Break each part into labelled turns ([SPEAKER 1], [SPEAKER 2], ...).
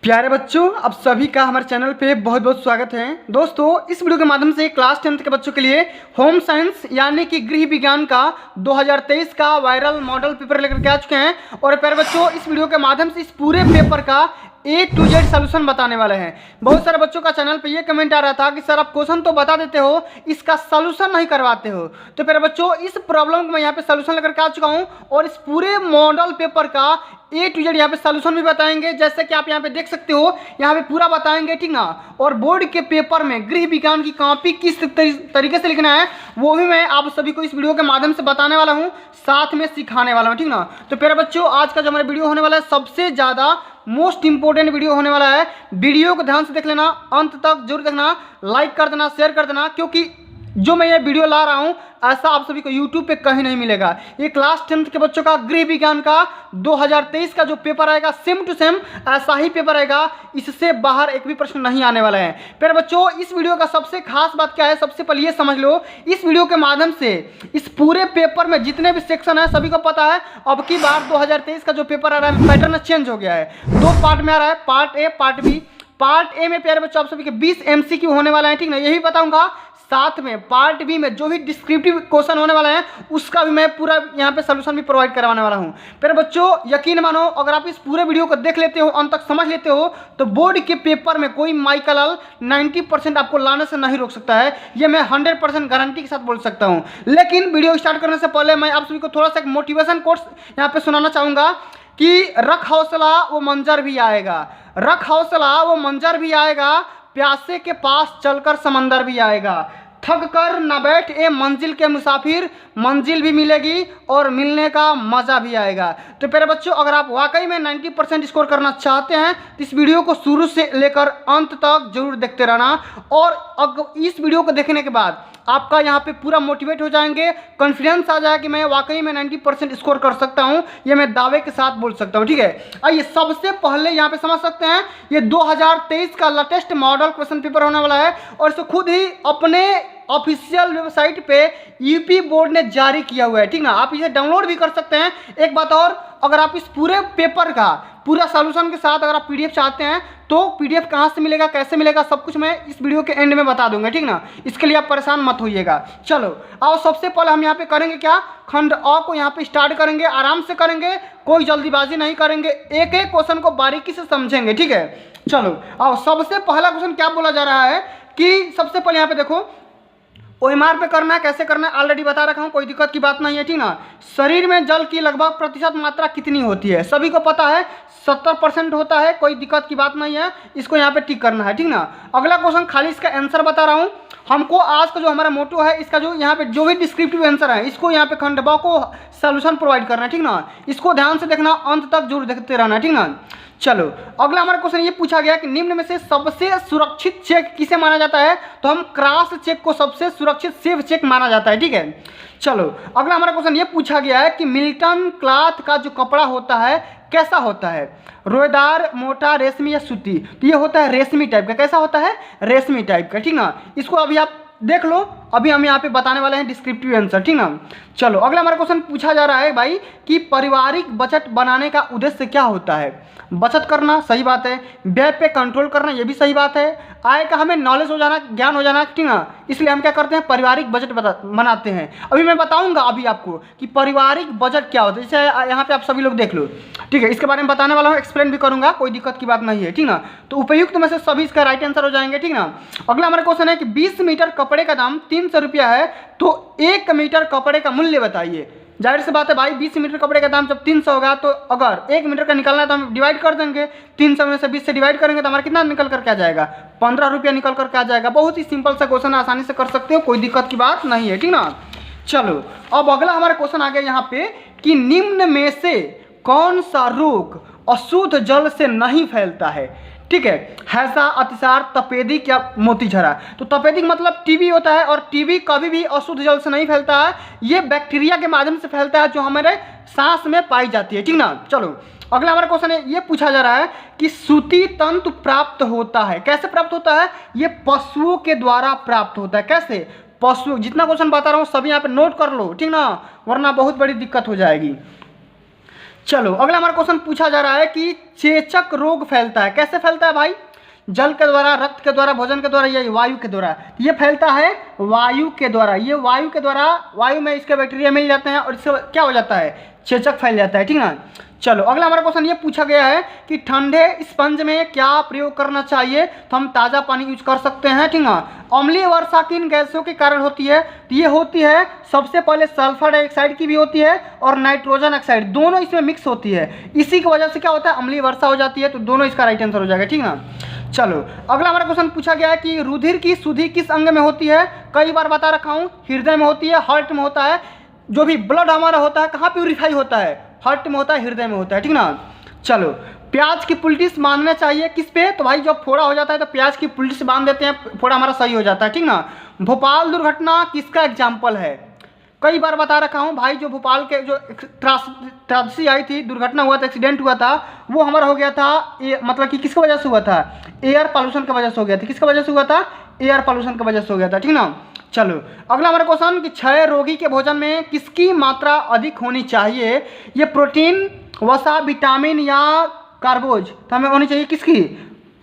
[SPEAKER 1] प्यारे बच्चों, आप सभी का हमारे चैनल पे बहुत बहुत स्वागत है। दोस्तों, इस वीडियो के माध्यम से क्लास 10th के बच्चों के लिए होम साइंस यानी कि गृह विज्ञान का 2023 का वायरल मॉडल पेपर लेकर के आ चुके हैं। और प्यारे बच्चों, इस वीडियो के माध्यम से इस पूरे पेपर का A to Z सोल्यूशन बताने वाले हैं। बहुत सारे बच्चों का चैनल पे ये कमेंट आ रहा था कि सर आप क्वेश्चन तो बता देते हो, इसका सोल्यूशन नहीं करवाते हो। तो प्यारे बच्चों, इस प्रॉब्लम को मैं यहाँ पे सोल्यूशन लेकर के आ चुका हूँ और इस पूरे मॉडल पेपर का A to Z यहाँ पे सोल्यूशन भी बताएंगे, जैसे कि आप यहाँ पे देख सकते हो, यहाँ पे पूरा बताएंगे, ठीक ना। और बोर्ड के पेपर में गृह विज्ञान की कॉपी किस तरीके से लिखना है वो भी मैं आप सभी को इस वीडियो के माध्यम से बताने वाला हूँ, साथ में सिखाने वाला हूँ, ठीक ना। तो प्यारे बच्चों, आज का जो हमारा वीडियो होने वाला है सबसे ज़्यादा मोस्ट इंपोर्टेंट वीडियो होने वाला है। वीडियो को ध्यान से देख लेना, अंत तक जरूर देखना, लाइक कर देना, शेयर कर देना, क्योंकि जो मैं ये वीडियो ला रहा हूँ ऐसा आप सभी को YouTube पे कहीं नहीं मिलेगा। ये क्लास 10th के बच्चों का गृह विज्ञान का 2023 का जो पेपर आएगा सेम टू सेम ऐसा ही पेपर आएगा, इससे बाहर एक भी प्रश्न नहीं आने वाला है। फिर बच्चों, इस वीडियो का सबसे खास बात क्या है, सबसे पहले ये समझ लो, इस वीडियो के माध्यम से इस पूरे पेपर में जितने भी सेक्शन है सभी को पता है अब की बार 2023 का जो पेपर आ रहा है पैटर्न चेंज हो गया है। दो पार्ट में आ रहा है, part A part B. Part A में प्यारे बच्चों आप सभी के 20 MCQ होने वाला है, ठीक ना, यही बताऊंगा। साथ में पार्ट बी में जो भी डिस्क्रिप्टिव क्वेश्चन होने वाला है उसका भी मैं पूरा यहाँ पे सोल्यूशन भी प्रोवाइड करवाने वाला हूँ। फिर बच्चों, यकीन मानो, अगर आप इस पूरे वीडियो को देख लेते हो, अंत तक समझ लेते हो, तो बोर्ड के पेपर में कोई माइकल 90% आपको लाने से नहीं रोक सकता है। ये मैं 100% गारंटी के साथ बोल सकता हूँ। लेकिन वीडियो स्टार्ट करने से पहले मैं आप सभी को थोड़ा सा एक मोटिवेशन कोट्स यहाँ पे सुनाना चाहूँगा कि रख हौसला वो मंजर भी आएगा, रख हौसला वो मंजर भी आएगा, प्यासे के पास चलकर समंदर भी आएगा, थक कर न बैठ ए मंजिल के मुसाफिर, मंजिल भी मिलेगी और मिलने का मज़ा भी आएगा। तो प्यारे बच्चों, अगर आप वाकई में 90% स्कोर करना चाहते हैं तो इस वीडियो को शुरू से लेकर अंत तक जरूर देखते रहना। और अगर इस वीडियो को देखने के बाद आपका यहाँ पे पूरा मोटिवेट हो जाएंगे, कॉन्फिडेंस आ जाए कि मैं वाकई में 90% स्कोर कर सकता हूँ, ये मैं दावे के साथ बोल सकता हूँ, ठीक है। आइए सबसे पहले यहाँ पे समझ सकते हैं, ये 2023 का लेटेस्ट मॉडल क्वेश्चन पेपर होने वाला है और इसको खुद ही अपने ऑफिशियल वेबसाइट पे यूपी बोर्ड ने जारी किया हुआ है, ठीक ना। आप इसे डाउनलोड भी कर सकते हैं। एक बात और, अगर आप इस पूरे पेपर का पूरा सॉल्यूशन के साथ अगर आप PDF चाहते हैं तो PDF कहाँ से मिलेगा, कैसे मिलेगा, सब कुछ मैं इस वीडियो के एंड में बता दूंगा, ठीक ना। इसके लिए आप परेशान मत होइएगा। चलो आओ, सबसे पहले हम यहाँ पे करेंगे क्या, खंड अ को यहाँ पे स्टार्ट करेंगे, आराम से करेंगे, कोई जल्दीबाजी नहीं करेंगे, एक एक क्वेश्चन को बारीकी से समझेंगे, ठीक है। चलो आओ, सबसे पहला क्वेश्चन क्या बोला जा रहा है कि सबसे पहले यहाँ पे देखो, OMR पे करना है, कैसे करना है ऑलरेडी बता रखा हूँ, कोई दिक्कत की बात नहीं है, ठीक ना। शरीर में जल की लगभग प्रतिशत मात्रा कितनी होती है, सभी को पता है 70% होता है, कोई दिक्कत की बात नहीं है, इसको यहाँ पे टिक करना है, ठीक ना। अगला क्वेश्चन खाली इसका आंसर बता रहा हूँ। हमको आज का जो हमारा मोटो है, इसका जो यहाँ पे जो भी डिस्क्रिप्टिव आंसर है इसको यहाँ पे खंड ब को सोल्यूशन प्रोवाइड करना है, ठीक ना। इसको ध्यान से देखना, अंत तक जरूर देखते रहना, ठीक ना। चलो अगला हमारा क्वेश्चन ये पूछा गया कि निम्न में से सबसे सुरक्षित चेक किसे माना जाता है, तो हम क्रॉस चेक को सबसे सुरक्षित सेफ चेक माना जाता है, ठीक है। चलो अगला हमारा क्वेश्चन ये पूछा गया है कि मिल्टन क्लॉथ का जो कपड़ा होता है कैसा होता है, रोएदार, मोटा, रेशमी या सूती। तो ये होता है रेशमी टाइप का। कैसा होता है, रेशमी टाइप का, ठीक ना। इसको अभी आप देख लो, अभी हम यहाँ पे बताने वाले हैं डिस्क्रिप्टिव आंसर, ठीक ना। चलो अगला हमारा क्वेश्चन पूछा जा रहा है भाई कि पारिवारिक बजट बनाने का उद्देश्य क्या होता है। बचत करना, सही बात है। व्यय पे कंट्रोल करना, ये भी सही बात है। आय का हमें नॉलेज हो जाना, ज्ञान हो जाना, ठीक ना, इसलिए हम क्या करते हैं, पारिवारिक बजट बनाते हैं। अभी मैं बताऊंगा अभी आपको कि पारिवारिक बजट क्या होता है, जैसे यहाँ पे आप सभी लोग देख लो, ठीक है। इसके बारे में बताने वाला हूँ, एक्सप्लेन भी करूंगा, कोई दिक्कत की बात नहीं है, ठीक ना। तो उपयुक्त में से सभी इसका राइट आंसर हो जाएंगे, ठीक ना। अगला हमारा क्वेश्चन है कि 20 मीटर कपड़े का दाम 300 रुपया है, तो 1 मीटर कपड़े का मूल्य बताइए। जाहिर सी बात है भाई, 20 मीटर कपड़े का दाम जब 300 होगा तो अगर 1 मीटर का निकालना है तो हम डिवाइड कर देंगे, 300 में से 20 से डिवाइड करेंगे तो हमारा कितना निकल करके आ जाएगा, 15 रुपया निकल करके आ जाएगा। बहुत ही सिंपल सा क्वेश्चन, आसानी से कर सकते हो, कोई दिक्कत की बात नहीं है, ठीक ना। चलो अब अगला हमारा क्वेश्चन आ गया यहाँ पे कि निम्न में से कौन सा रोग अशुद्ध जल से नहीं फैलता है, ठीक है। हैजा, अतिसार, तपेदिक या मोतीझरा। तो तपेदिक मतलब टीबी होता है और टीबी कभी भी अशुद्ध जल से नहीं फैलता है, ये बैक्टीरिया के माध्यम से फैलता है जो हमारे सांस में पाई जाती है, ठीक ना। चलो अगला हमारा क्वेश्चन है, ये पूछा जा रहा है कि सूती तंतु प्राप्त होता है, कैसे प्राप्त होता है, ये पशुओं के द्वारा प्राप्त होता है। कैसे, पशु, जितना क्वेश्चन बता रहा हूँ सभी यहाँ पे नोट कर लो, ठीक ना, वरना बहुत बड़ी दिक्कत हो जाएगी। चलो अगला हमारा क्वेश्चन पूछा जा रहा है कि चेचक रोग फैलता है, कैसे फैलता है भाई? जल के द्वारा, रक्त के द्वारा, भोजन के द्वारा या वायु के द्वारा? ये फैलता है वायु के द्वारा। ये वायु के द्वारा, वायु में इसके बैक्टीरिया मिल जाते हैं और इससे क्या हो जाता है? चेचक फैल जाता है, ठीक ना। चलो अगला हमारा क्वेश्चन ये पूछा गया है कि ठंडे स्पंज में क्या प्रयोग करना चाहिए? तो हम ताज़ा पानी यूज कर सकते हैं, ठीक ना। अम्लीय वर्षा किन गैसों के कारण होती है? तो ये होती है सबसे पहले सल्फर डाइऑक्साइड की भी होती है और नाइट्रोजन ऑक्साइड, दोनों इसमें मिक्स होती है। इसी की वजह से क्या होता है? अम्लीय वर्षा हो जाती है। तो दोनों इसका राइट आंसर हो जाएगा, ठीक ना। चलो अगला हमारा क्वेश्चन पूछा गया है कि रुधिर की शुद्धि किस अंग में होती है? कई बार बता रखा हूँ, हृदय में होती है, हार्ट में होता है। जो भी ब्लड हमारा होता है कहाँ प्यूरिफाई होता है? हार्ट में होता है, हृदय में होता है, ठीक ना। चलो प्याज की पुलिस बांधना चाहिए किस पे? तो भाई जब फोड़ा हो जाता है तो प्याज की पुलिस बांध देते हैं, फोड़ा हमारा सही हो जाता है, ठीक ना। भोपाल दुर्घटना किसका एग्जाम्पल है? कई बार बता रखा हूँ भाई, जो भोपाल के जो त्रासदी आई थी, दुर्घटना हुआ था, एक्सीडेंट हुआ था, वो हमारा हो गया था मतलब कि किसकी वजह से हुआ था? एयर पॉल्यूशन की वजह से हो गया था। किसकी वजह से हुआ था? एयर पॉल्यूशन की वजह से हो गया था, ठीक ना। चलो अगला हमारा क्वेश्चन कि क्षय रोगी के भोजन में किसकी मात्रा अधिक होनी चाहिए? ये प्रोटीन, वसा, विटामिन या कार्बोज? तो हमें होनी चाहिए किसकी?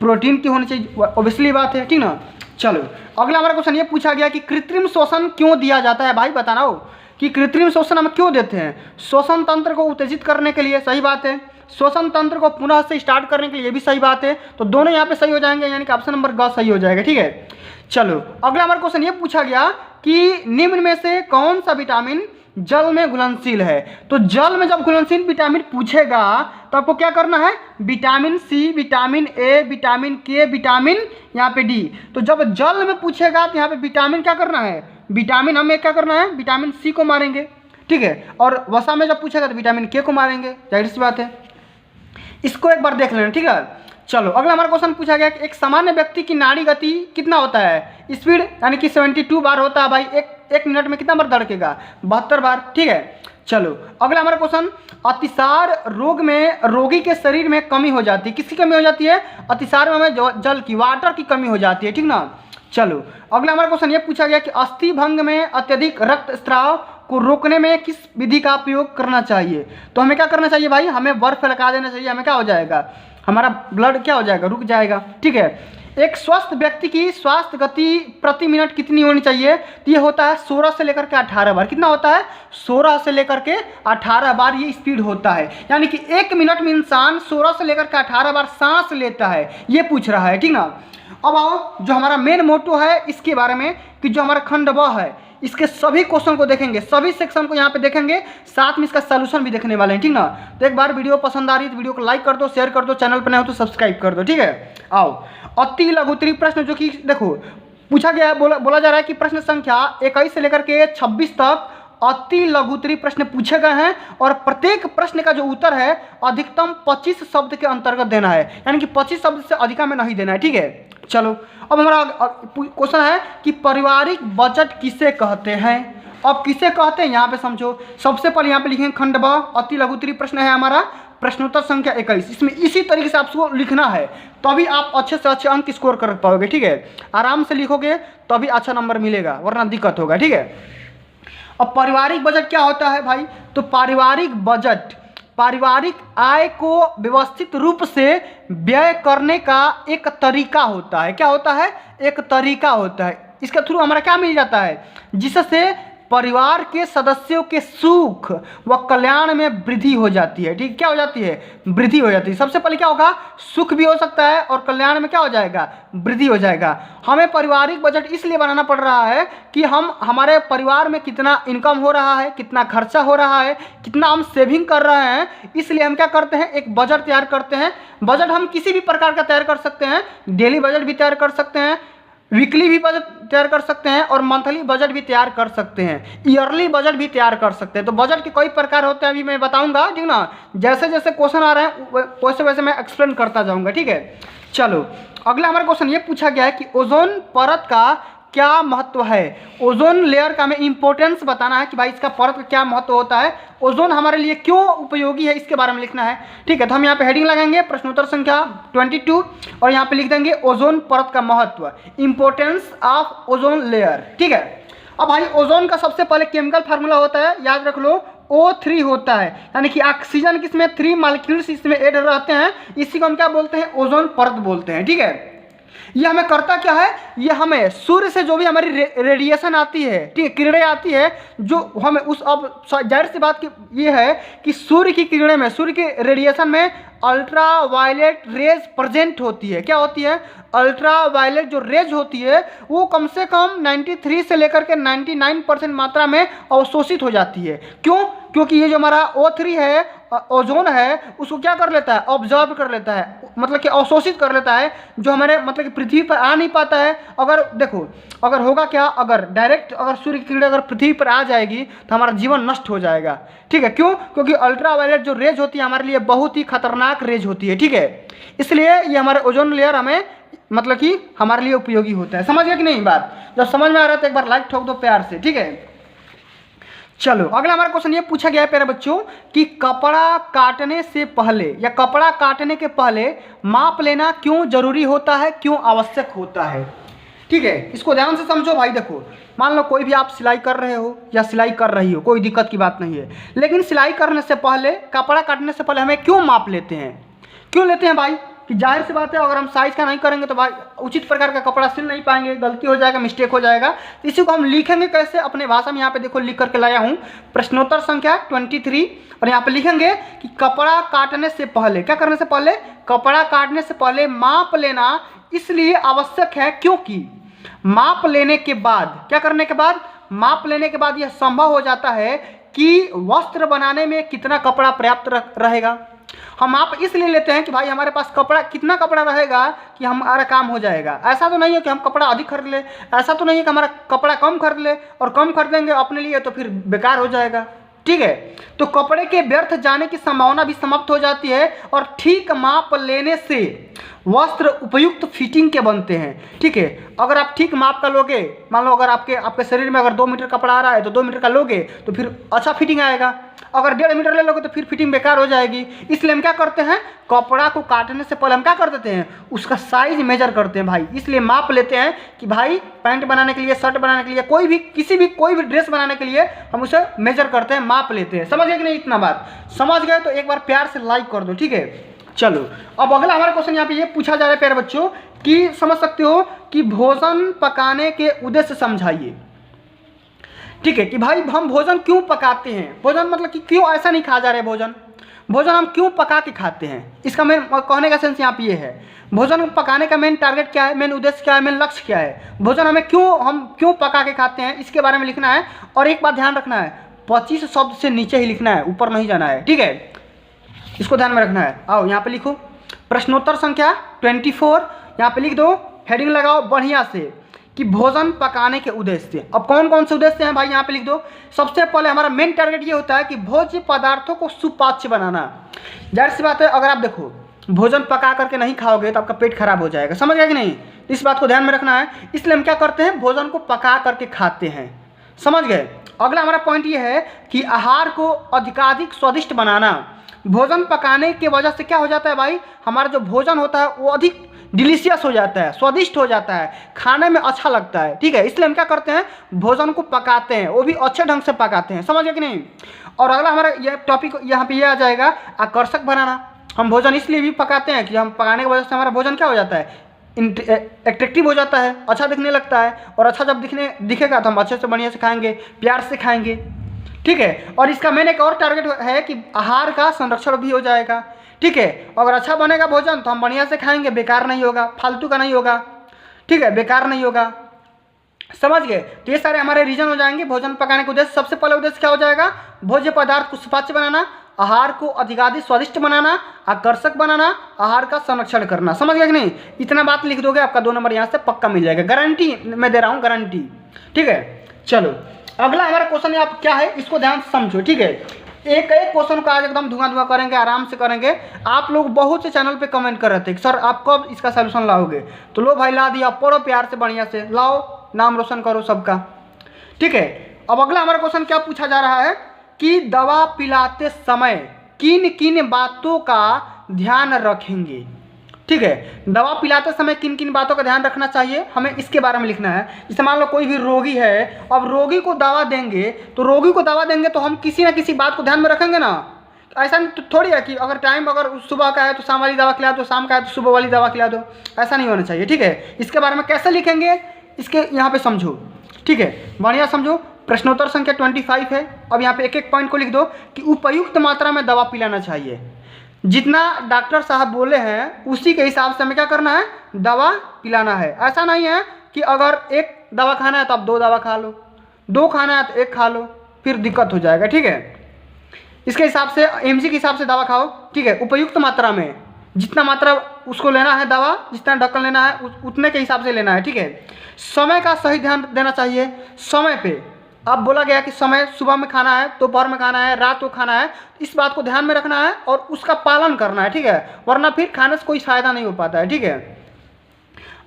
[SPEAKER 1] प्रोटीन की होनी चाहिए, ऑब्वियसली बात है, ठीक ना। चलो अगला हमारा क्वेश्चन ये पूछा गया कि कृत्रिम शोषण क्यों दिया जाता है? भाई बताना हो कि कृत्रिम शोषण हम क्यों देते हैं? श्वसन तंत्र को उत्तेजित करने के लिए, सही बात है। श्वसन तंत्र को पुनः से स्टार्ट करने के लिए, भी सही बात है। तो दोनों यहाँ पे सही हो जाएंगे, यानी कि ऑप्शन नंबर ग सही हो जाएगा, ठीक है। चलो अगला हमारा क्वेश्चन ये पूछा गया कि निम्न में से कौन सा विटामिन जल में घुलनशील है? तो जल में जब घुलनशील विटामिन पूछेगा तो आपको क्या करना है? Vitamin C, vitamin A, vitamin K, vitamin यहाँ पे डी। तो जब जल में पूछेगा तो यहाँ पे विटामिन क्या करना है? विटामिन हमें क्या करना है? विटामिन सी को मारेंगे, ठीक है। और वसा में जब पूछेगा तो विटामिन के को मारेंगे, जाहिर सी बात है। इसको एक बार देख लेना, ठीक है। चलो अगला हमारा क्वेश्चन पूछा गया कि एक सामान्य व्यक्ति की नाड़ी गति कितना होता है? स्पीड यानी कि 72 बार होता है भाई। एक मिनट में कितना बार धड़केगा? 72 बार, ठीक है। चलो अगला हमारा क्वेश्चन, अतिसार रोग में रोगी के शरीर में कमी हो जाती है, किसकी कमी हो जाती है? अतिसार में हमें जल की, वाटर की कमी हो जाती है, ठीक ना। चलो अगला हमारा क्वेश्चन ये पूछा गया कि अस्थि भंग में अत्यधिक रक्तस्राव को रोकने में किस विधि का प्रयोग करना चाहिए? तो हमें क्या करना चाहिए भाई? हमें बर्फ लगा देना चाहिए। हमें क्या हो जाएगा? हमारा ब्लड क्या हो जाएगा? रुक जाएगा, ठीक है। एक स्वस्थ व्यक्ति की श्वास गति प्रति मिनट कितनी होनी चाहिए? तो ये होता है 16 से लेकर के 18 बार। कितना होता है? 16 से लेकर के 18 बार ये स्पीड होता है। यानी कि एक मिनट में इंसान 16 से लेकर के 18 बार सांस लेता है, ये पूछ रहा है, ठीक ना। अब आओ जो हमारा मेन मोटो है इसके बारे में, कि जो हमारा खंड ब है, इसके सभी क्वेश्चन को देखेंगे, सभी सेक्शन को यहाँ पे देखेंगे, साथ में इसका सॉल्यूशन भी देखने वाले हैं, ठीक ना। तो एक बार वीडियो पसंद आ रही है तो वीडियो को लाइक कर दो, शेयर कर दो, चैनल पर नए हो तो सब्सक्राइब कर दो, ठीक है। आओ अति लघुत्तरी प्रश्न, जो कि देखो पूछा गया है, बोला जा रहा है कि प्रश्न संख्या 21 से लेकर के 26 तक अति लघुत्तरी प्रश्न पूछे गए हैं और प्रत्येक प्रश्न का जो उत्तर है अधिकतम 25 शब्द के अंतर्गत देना है, यानी कि 25 शब्द से अधिक में नहीं देना है, ठीक है। चलो अब हमारा क्वेश्चन है कि पारिवारिक बजट किसे कहते हैं? अब किसे कहते हैं यहाँ पे समझो। सबसे पहले यहाँ पे लिखेंगे खंड ब, अति लघुत्तरी प्रश्न है हमारा, प्रश्नोत्तर संख्या 21। इसमें इसी तरीके से आपको लिखना है, तभी आप अच्छे से अच्छे अंक स्कोर कर पाओगे, ठीक है। आराम से लिखोगे तभी अच्छा नंबर मिलेगा, वरना दिक्कत होगा, ठीक है। अब पारिवारिक बजट क्या होता है भाई? तो पारिवारिक बजट पारिवारिक आय को व्यवस्थित रूप से व्यय करने का एक तरीका होता है। क्या होता है? एक तरीका होता है। इसके थ्रू हमारा क्या मिल जाता है? जिससे परिवार के सदस्यों के सुख व कल्याण में वृद्धि हो जाती है, ठीक। क्या हो जाती है? वृद्धि हो जाती है। सबसे पहले क्या होगा? सुख भी हो सकता है और कल्याण में क्या हो जाएगा? वृद्धि हो जाएगा। हमें पारिवारिक बजट इसलिए बनाना पड़ रहा है कि हम हमारे परिवार में कितना इनकम हो रहा है, कितना खर्चा हो रहा है, कितना हम सेविंग कर रहे हैं, इसलिए हम क्या करते हैं? एक बजट तैयार करते हैं। बजट हम किसी भी प्रकार का तैयार कर सकते हैं, डेली बजट भी तैयार कर सकते हैं, वीकली भी बजट तैयार कर सकते हैं और मंथली बजट भी तैयार कर सकते हैं, ईयरली बजट भी तैयार कर सकते हैं। तो बजट के कई प्रकार होते हैं, अभी मैं बताऊंगा, ठीक ना। जैसे जैसे क्वेश्चन आ रहे हैं वैसे वैसे मैं एक्सप्लेन करता जाऊंगा, ठीक है। चलो अगला हमारा क्वेश्चन ये पूछा गया है कि ओजोन परत का क्या महत्व है? ओजोन लेयर का हमें इंपॉर्टेंस बताना है कि भाई इसका परत का क्या महत्व होता है, ओजोन हमारे लिए क्यों उपयोगी है, इसके बारे में लिखना है, ठीक है। तो हम यहाँ पे हेडिंग लगाएंगे प्रश्नोत्तर संख्या 22 और यहाँ पे लिख देंगे ओजोन परत का महत्व, इंपॉर्टेंस ऑफ ओजोन लेयर, ठीक है। अब भाई ओजोन का सबसे पहले केमिकल फार्मूला होता है, याद रख लो, O3 होता है, यानी कि ऑक्सीजन किसमें 3 मॉलिक्यूल्स इसमें ऐड रहते हैं, इसी को हम क्या बोलते हैं, ओजोन परत बोलते हैं। ठीक है, ये हमें करता क्या है, ये हमें सूर्य से जो भी हमारी रेडिएशन आती है, ठीक है, किरणें आती है, जो हमें उस, अब जाहिर सी बात की ये है कि सूर्य की किरणें में, सूर्य के रेडिएशन में अल्ट्रा वायलेट रेज प्रेजेंट होती है। क्या होती है, अल्ट्रा वायलेट जो रेज होती है वो कम से कम 93 से लेकर के 99% मात्रा में अवशोषित हो जाती है। क्यों, क्योंकि ये जो हमारा O3 है, ओजोन है, उसको क्या कर लेता है, ऑब्जर्व कर लेता है, मतलब कि अवशोषित कर लेता है, जो हमारे मतलब कि पृथ्वी पर आ नहीं पाता है। अगर देखो, अगर होगा क्या, अगर डायरेक्ट अगर सूर्य की किरणें अगर पृथ्वी पर आ जाएगी तो हमारा जीवन नष्ट हो जाएगा। ठीक है, क्यों, क्योंकि अल्ट्रा वायलेट जो रेज होती है हमारे लिए बहुत ही खतरनाक रेज होती है। ठीक है, इसलिए ये हमारे ओजोन लेयर हमें मतलब कि हमारे लिए उपयोगी होता है। समझ गए कि नहीं बात, जब समझ में आ रहा है तो एक बार लाइक ठोक दो प्यार से। ठीक है, चलो अगला हमारा क्वेश्चन ये पूछा गया है प्यारे बच्चों कि कपड़ा काटने से पहले या कपड़ा काटने के पहले माप लेना क्यों जरूरी होता है, क्यों आवश्यक होता है। ठीक है, इसको ध्यान से समझो भाई। देखो, मान लो कोई भी आप सिलाई कर रहे हो या सिलाई कर रही हो, कोई दिक्कत की बात नहीं है, लेकिन सिलाई करने से पहले, कपड़ा काटने से पहले हमें क्यों माप लेते हैं, क्यों लेते हैं भाई, कि जाहिर सी बात है अगर हम साइज का नहीं करेंगे तो भाई उचित प्रकार का कपड़ा सिल नहीं पाएंगे, गलती हो जाएगा, मिस्टेक हो जाएगा। तो इसी को हम लिखेंगे कैसे, अपने भाषा में यहाँ पे देखो लिख करके लाया हूँ, प्रश्नोत्तर संख्या 23, और यहाँ पे लिखेंगे कि कपड़ा काटने से पहले, क्या करने से पहले, कपड़ा काटने से पहले माप लेना इसलिए आवश्यक है क्योंकि माप लेने के बाद, क्या करने के बाद, माप लेने के बाद यह संभव हो जाता है कि वस्त्र बनाने में कितना कपड़ा पर्याप्त रहेगा। हम माप इसलिए लेते हैं कि भाई हमारे पास कपड़ा, कितना कपड़ा रहेगा कि हमारा काम हो जाएगा। ऐसा तो नहीं है कि हम कपड़ा अधिक खरीद ले, ऐसा तो नहीं है कि हमारा कपड़ा कम खरीद ले, और कम खरीदेंगे अपने लिए तो फिर बेकार हो जाएगा। ठीक है, तो कपड़े के व्यर्थ जाने की संभावना भी समाप्त हो जाती है, और ठीक माप लेने से वस्त्र उपयुक्त फिटिंग के बनते हैं। ठीक है, अगर आप ठीक माप का लोगे, मान लो अगर आपके शरीर में अगर 2 मीटर कपड़ा आ रहा है तो 2 मीटर का लोगे तो फिर अच्छा फिटिंग आएगा। अगर 1.5 मीटर ले लोगे तो फिर फिटिंग बेकार हो जाएगी। इसलिए हम क्या करते हैं, कपड़ा को काटने से पहले हम क्या कर देते हैं, उसका साइज मेजर करते हैं भाई। इसलिए माप लेते हैं कि भाई पैंट बनाने के लिए, शर्ट बनाने के लिए, कोई भी ड्रेस बनाने के लिए हम उसे मेजर करते हैं, माप लेते हैं। समझ गए कि नहीं, इतना बात समझ गए तो एक बार प्यार से लाइक कर दो। ठीक है, चलो अब अगला हमारा क्वेश्चन यहाँ पे ये पूछा जा रहा है प्यारे बच्चों कि समझ सकते हो कि भोजन पकाने के उद्देश्य समझाइए। ठीक है, कि भाई हम भोजन क्यों पकाते हैं, भोजन मतलब कि क्यों ऐसा नहीं खा जा रहे, भोजन हम क्यों पका के खाते हैं। इसका मेन कहने का सेंस यहाँ पे ये है, भोजन पकाने का मेन टारगेट क्या है, मेन उद्देश्य क्या है, मेन लक्ष्य क्या है, भोजन हम क्यों पका के खाते हैं, इसके बारे में लिखना है। और एक बात ध्यान रखना है, 25 शब्द से नीचे ही लिखना है, ऊपर नहीं जाना है। ठीक है, इसको ध्यान में रखना है। आओ यहाँ पे लिखो प्रश्नोत्तर संख्या 24, यहाँ पे लिख दो, हेडिंग लगाओ बढ़िया से कि भोजन पकाने के उद्देश्य। अब कौन कौन से उद्देश्य हैं भाई, यहाँ पे लिख दो। सबसे पहले हमारा मेन टारगेट ये होता है कि भोज्य पदार्थों को सुपाच्य बनाना। जाहिर सी बात है, अगर आप देखो भोजन पका करके नहीं खाओगे तो आपका पेट खराब हो जाएगा। समझ गए कि नहीं, इस बात को ध्यान में रखना है। इसलिए हम क्या करते हैं, भोजन को पका करके खाते हैं। समझ गए। अगला हमारा पॉइंट ये है कि आहार को अधिकाधिक स्वादिष्ट बनाना। भोजन पकाने की वजह से क्या हो जाता है भाई, हमारा जो भोजन होता है वो अधिक डिलीशियस हो जाता है, स्वादिष्ट हो जाता है, खाने में अच्छा लगता है। ठीक है, इसलिए हम क्या करते हैं, भोजन को पकाते हैं, वो भी अच्छे ढंग से पकाते हैं। समझ गए कि नहीं। और अगला हमारा ये टॉपिक यहाँ पे ये आ जाएगा, आकर्षक बनाना। हम भोजन इसलिए भी पकाते हैं कि हम पकाने की वजह से हमारा भोजन क्या हो जाता है, एट्रैक्टिव हो जाता है, अच्छा दिखने लगता है। और अच्छा जब दिखेगा तो हम अच्छे से बढ़िया से खाएंगे, प्यार से खाएंगे। ठीक है, और इसका मैंने एक और टारगेट है कि आहार का संरक्षण भी हो जाएगा। ठीक है, अगर अच्छा बनेगा भोजन तो हम बढ़िया से खाएंगे, बेकार नहीं होगा, फालतू का नहीं होगा। ठीक है, बेकार नहीं होगा। समझ गए। तो ये सारे हमारे रीजन हो जाएंगे भोजन पकाने के उद्देश्य। सबसे पहले उद्देश्य क्या हो जाएगा, भोज्य पदार्थ को सुपाच्य बनाना, आहार को अधिकाधिक स्वादिष्ट बनाना, आकर्षक बनाना, आहार का संरक्षण करना। समझ गए कि नहीं। इतना बात लिख दोगे आपका 2 नंबर यहाँ से पक्का मिल जाएगा, गारंटी मैं दे रहा हूँ, गारंटी। ठीक है, चलो अगला हमारा क्वेश्चन आप क्या है, इसको ध्यान से समझो। ठीक है, एक क्वेश्चन को आज एकदम धुआं करेंगे, आराम से करेंगे। आप लोग बहुत से चैनल पे कमेंट कर रहे थे सर आप कब इसका सलूशन लाओगे, तो लो भाई ला दिया, पढ़ो प्यार से बढ़िया से, लाओ नाम रोशन करो सबका। ठीक है, अब अगला हमारा क्वेश्चन क्या पूछा जा रहा है कि दवा पिलाते समय किन किन बातों का ध्यान रखेंगे। ठीक है। दवा पिलाते समय किन किन बातों का ध्यान रखना चाहिए, हमें इसके बारे में लिखना है। जैसे मान लो कोई भी रोगी है, अब रोगी को दवा देंगे तो हम किसी ना किसी बात को ध्यान में रखेंगे ना। ऐसा नहीं तो थोड़ी है कि अगर टाइम अगर सुबह का है तो शाम वाली दवा खिला दो, शाम का है तो सुबह वाली दवा खिला दो, ऐसा नहीं होना चाहिए। ठीक है, इसके बारे में कैसे लिखेंगे इसके यहाँ पे समझो। ठीक है, बढ़िया समझो। प्रश्नोत्तर संख्या 25 है। अब यहाँ पे एक एक पॉइंट को लिख दो कि उपयुक्त मात्रा में दवा पिलाना चाहिए। जितना डॉक्टर साहब बोले हैं उसी के हिसाब से हमें क्या करना है, दवा पिलाना है। ऐसा नहीं है कि अगर एक दवा खाना है तो आप 2 दवा खा लो, 2 खाना है तो 1 खा लो, फिर दिक्कत हो जाएगा। ठीक है, इसके हिसाब से एमजी के हिसाब से दवा खाओ। ठीक है, उपयुक्त मात्रा में, जितना मात्रा उसको लेना है दवा, जितना ढक्कन लेना है उतने के हिसाब से लेना है। ठीक है, समय का सही ध्यान देना चाहिए। समय पे अब बोला गया कि समय सुबह में खाना है, दोपहर में खाना है, रात को खाना है, इस बात को ध्यान में रखना है और उसका पालन करना है। ठीक है, वरना फिर खाने से कोई फायदा नहीं हो पाता है। ठीक है,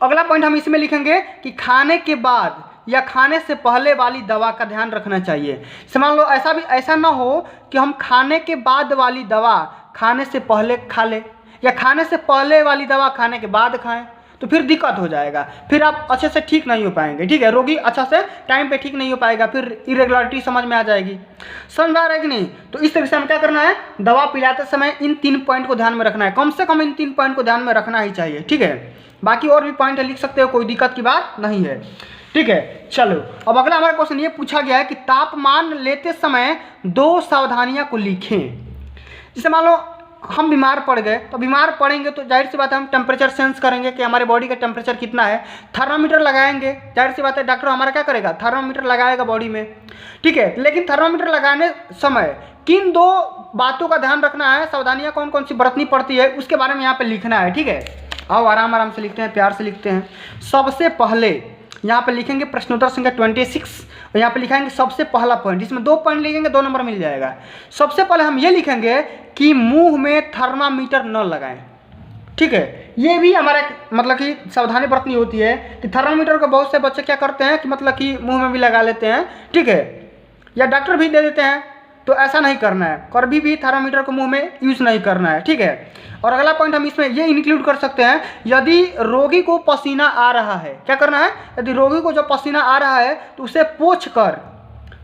[SPEAKER 1] अगला पॉइंट हम इसमें लिखेंगे कि खाने के बाद या खाने से पहले वाली दवा का ध्यान रखना चाहिए। मान लो ऐसा ना हो कि हम खाने के बाद वाली दवा खाने से पहले खा ले या खाने से पहले वाली दवा खाने के बाद खाएं, तो फिर दिक्कत हो जाएगा, फिर आप अच्छे से ठीक नहीं हो पाएंगे। ठीक है, रोगी अच्छा से टाइम पे ठीक नहीं हो पाएगा, फिर इरेगुलरिटी समझ में आ जाएगी। समझ आ रहा है कि नहीं? तो इस तरह से हमें क्या करना है, दवा पिलाते समय इन 3 पॉइंट को ध्यान में रखना है। कम से कम इन 3 पॉइंट को ध्यान में रखना ही चाहिए। ठीक है, बाकी और भी पॉइंट लिख सकते हो, कोई दिक्कत की बात नहीं है। ठीक है, चलो अब अगला हमारा क्वेश्चन ये पूछा गया है कि तापमान लेते समय 2 सावधानियां को लिखें। जैसे मान लो हम बीमार पड़ गए, तो बीमार पड़ेंगे तो जाहिर सी बात है हम टेम्परेचर सेंस करेंगे कि हमारे बॉडी का टेम्परेचर कितना है। थर्मामीटर लगाएंगे, जाहिर सी बात है डॉक्टर हमारा क्या करेगा, थर्मामीटर लगाएगा बॉडी में। ठीक है, लेकिन थर्मामीटर लगाने समय किन 2 बातों का ध्यान रखना है, सावधानियां कौन कौन सी बरतनी पड़ती है, उसके बारे में यहाँ पे लिखना है। ठीक है, आओ आराम से लिखते हैं, प्यार से लिखते हैं। सबसे पहले यहाँ पे लिखेंगे प्रश्नोत्तर संख्या 26 और यहाँ पे लिखेंगे सबसे पहला पॉइंट। इसमें 2 पॉइंट लिखेंगे, 2 नंबर मिल जाएगा। सबसे पहले हम ये लिखेंगे कि मुंह में थर्मामीटर न लगाएं। ठीक है, ये भी हमारा मतलब कि सावधानी बरतनी होती है कि थर्मामीटर को बहुत से बच्चे क्या करते हैं कि मतलब कि मुंह में भी लगा लेते हैं। ठीक है, या डॉक्टर भी दे देते हैं, तो ऐसा नहीं करना है। कभी भी थर्मामीटर को मुंह में यूज़ नहीं करना है। ठीक है, और अगला पॉइंट हम इसमें ये इंक्लूड कर सकते हैं, यदि रोगी को पसीना आ रहा है, क्या करना है, यदि रोगी को जब पसीना आ रहा है तो उसे पोंछ कर,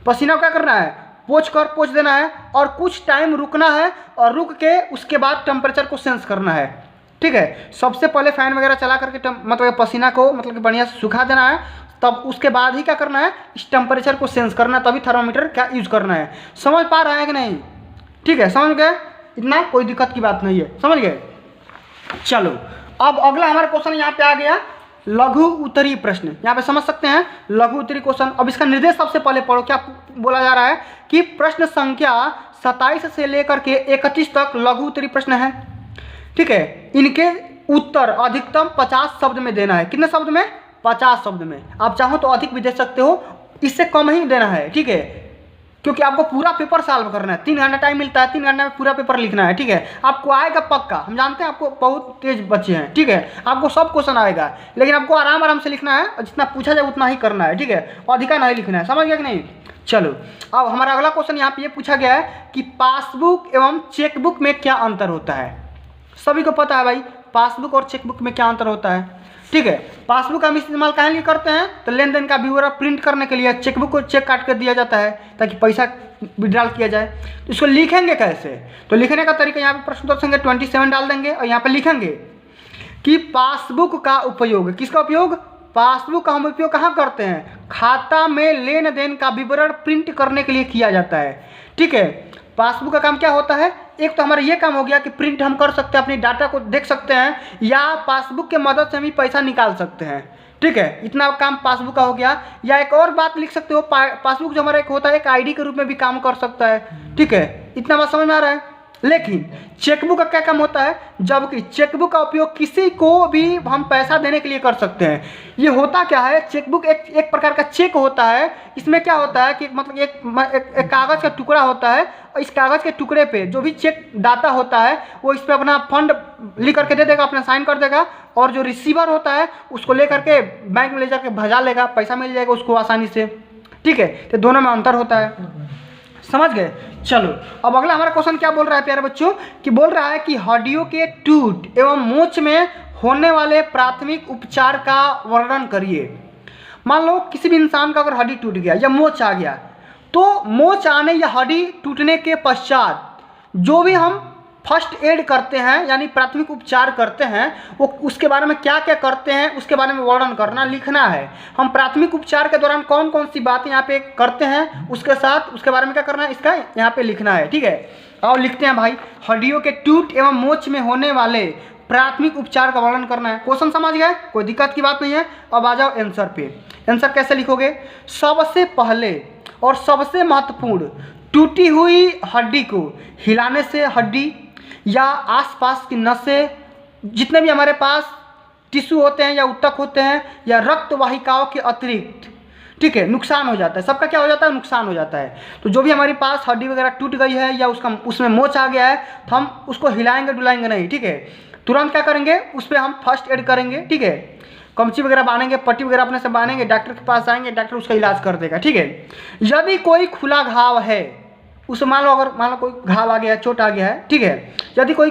[SPEAKER 1] पसीना क्या करना है, पोंछ देना है और कुछ टाइम रुकना है और रुक के उसके बाद टेम्परेचर को सेंस करना है। ठीक है, सबसे पहले फैन वगैरह चला करके मतलब पसीना को मतलब कि बढ़िया से सुखा देना है, तब उसके बाद ही क्या करना है, इस टेम्परेचर को सेंस करना है, तभी थर्मामीटर क्या यूज़ करना है। समझ पा रहा है कि नहीं? ठीक है, समझ गए, इतना कोई दिक्कत की बात नहीं है, समझ गए। चलो अब अगला हमारा क्वेश्चन यहाँ पे आ गया, लघु उत्तरीय प्रश्न। यहाँ पे समझ सकते हैं लघु उत्तरीय क्वेश्चन। अब इसका निर्देश सबसे पहले पढ़ो, क्या बोला जा रहा है कि प्रश्न संख्या 27 से लेकर के 31 तक लघु उत्तरीय प्रश्न है। ठीक है, इनके उत्तर अधिकतम 50 शब्द में देना है। कितने शब्द में? 50 शब्द में। आप चाहो तो अधिक भी दे सकते हो, इससे कम ही देना है। ठीक है, क्योंकि आपको पूरा पेपर सॉल्व करना है, 3 घंटा टाइम मिलता है, 3 घंटे में पूरा पेपर लिखना है। ठीक है, आपको आएगा पक्का, हम जानते हैं आपको बहुत तेज बच्चे हैं। ठीक है, आपको सब क्वेश्चन आएगा, लेकिन आपको आराम से लिखना है और जितना पूछा जाए उतना ही करना है। ठीक है, अधिका नहीं लिखना है। समझ गया कि नहीं? चलो अब हमारा अगला क्वेश्चन यहाँ पे ये पूछा गया है कि पासबुक एवं चेकबुक में क्या अंतर होता है। सभी को पता है भाई, पासबुक और चेकबुक में क्या अंतर होता है। ठीक है, पासबुक हम इस्तेमाल काहे लिए करते हैं, तो लेन देन का ब्यौरा प्रिंट करने के लिए। चेकबुक को चेक काट कर दिया जाता है ताकि पैसा विड्रॉल किया जाए। तो इसको लिखेंगे कैसे, तो लिखने का तरीका यहाँ पे प्रश्नोत्तर संख्या 27 डाल देंगे और यहाँ पे लिखेंगे कि पासबुक का उपयोग, किसका उपयोग, पासबुक का हम उपयोग कहाँ करते हैं, खाता में लेन देन का विवरण प्रिंट करने के लिए किया जाता है। ठीक है, पासबुक का काम क्या होता है, एक तो हमारा ये काम हो गया कि प्रिंट हम कर सकते हैं, अपनी डाटा को देख सकते हैं, या पासबुक के मदद से हम पैसा निकाल सकते हैं। ठीक है, इतना काम पासबुक का हो गया। या एक और बात लिख सकते हो, पासबुक जो हमारा एक होता है एक आईडी के रूप में भी काम कर सकता है। ठीक है, इतना बात समझ में आ रहा है। लेकिन चेकबुक का क्या काम होता है, जबकि चेकबुक का उपयोग किसी को भी हम पैसा देने के लिए कर सकते हैं। ये होता क्या है, चेकबुक एक प्रकार का चेक होता है। इसमें क्या होता है कि मतलब एक कागज़ का टुकड़ा होता है, और इस कागज़ के टुकड़े पे जो भी चेक दाता होता है वो इस पर अपना फंड लिख करके दे देगा, अपना साइन कर देगा, और जो रिसीवर होता है उसको ले करके बैंक में ले जाकर भजा लेगा, पैसा मिल जाएगा उसको आसानी से। ठीक है, तो दोनों में अंतर होता है। समझ गए। चलो अब अगला हमारा क्वेश्चन क्या बोल रहा है प्यारे बच्चों, कि बोल रहा है कि हड्डियों के टूट एवं मोच में होने वाले प्राथमिक उपचार का वर्णन करिए। मान लो किसी भी इंसान का अगर हड्डी टूट गया या मोच आ गया, तो मोच आने या हड्डी टूटने के पश्चात जो भी हम फर्स्ट एड करते हैं यानी प्राथमिक उपचार करते हैं, वो उसके बारे में क्या क्या करते हैं उसके बारे में वर्णन करना, लिखना है। हम प्राथमिक उपचार के दौरान कौन कौन सी बातें यहाँ पे करते हैं उसके साथ उसके बारे में क्या करना है, इसका यहाँ पे लिखना है। ठीक है, और लिखते हैं भाई, हड्डियों के टूट एवं मोच में होने वाले प्राथमिक उपचार का वर्णन करना है। क्वेश्चन समझ गए, कोई दिक्कत की बात नहीं है। अब आ जाओ आंसर पे। आंसर कैसे लिखोगे, सबसे पहले और सबसे महत्वपूर्ण, टूटी हुई हड्डी को हिलाने से हड्डी या आसपास की नसें, जितने भी हमारे पास टिश्यू होते हैं या ऊतक होते हैं या रक्त वाहिकाओं के अतिरिक्त, ठीक है, नुकसान हो जाता है। सबका क्या हो जाता है, नुकसान हो जाता है। तो जो भी हमारे पास हड्डी वगैरह टूट गई है या उसमें मोच आ गया है, तो हम उसको हिलाएंगे डुलाएंगे नहीं। ठीक है, तुरंत क्या करेंगे, उस पर हम फर्स्ट एड करेंगे। ठीक है, कमची वगैरह बांधेंगे, पट्टी वगैरह अपने से बांधेंगे, डॉक्टर के पास जाएंगे, डॉक्टर उसका इलाज कर देगा। ठीक है, यदि कोई खुला घाव है, उसे मान लो कोई घाव आ गया है, चोट आ गया है, ठीक है, यदि कोई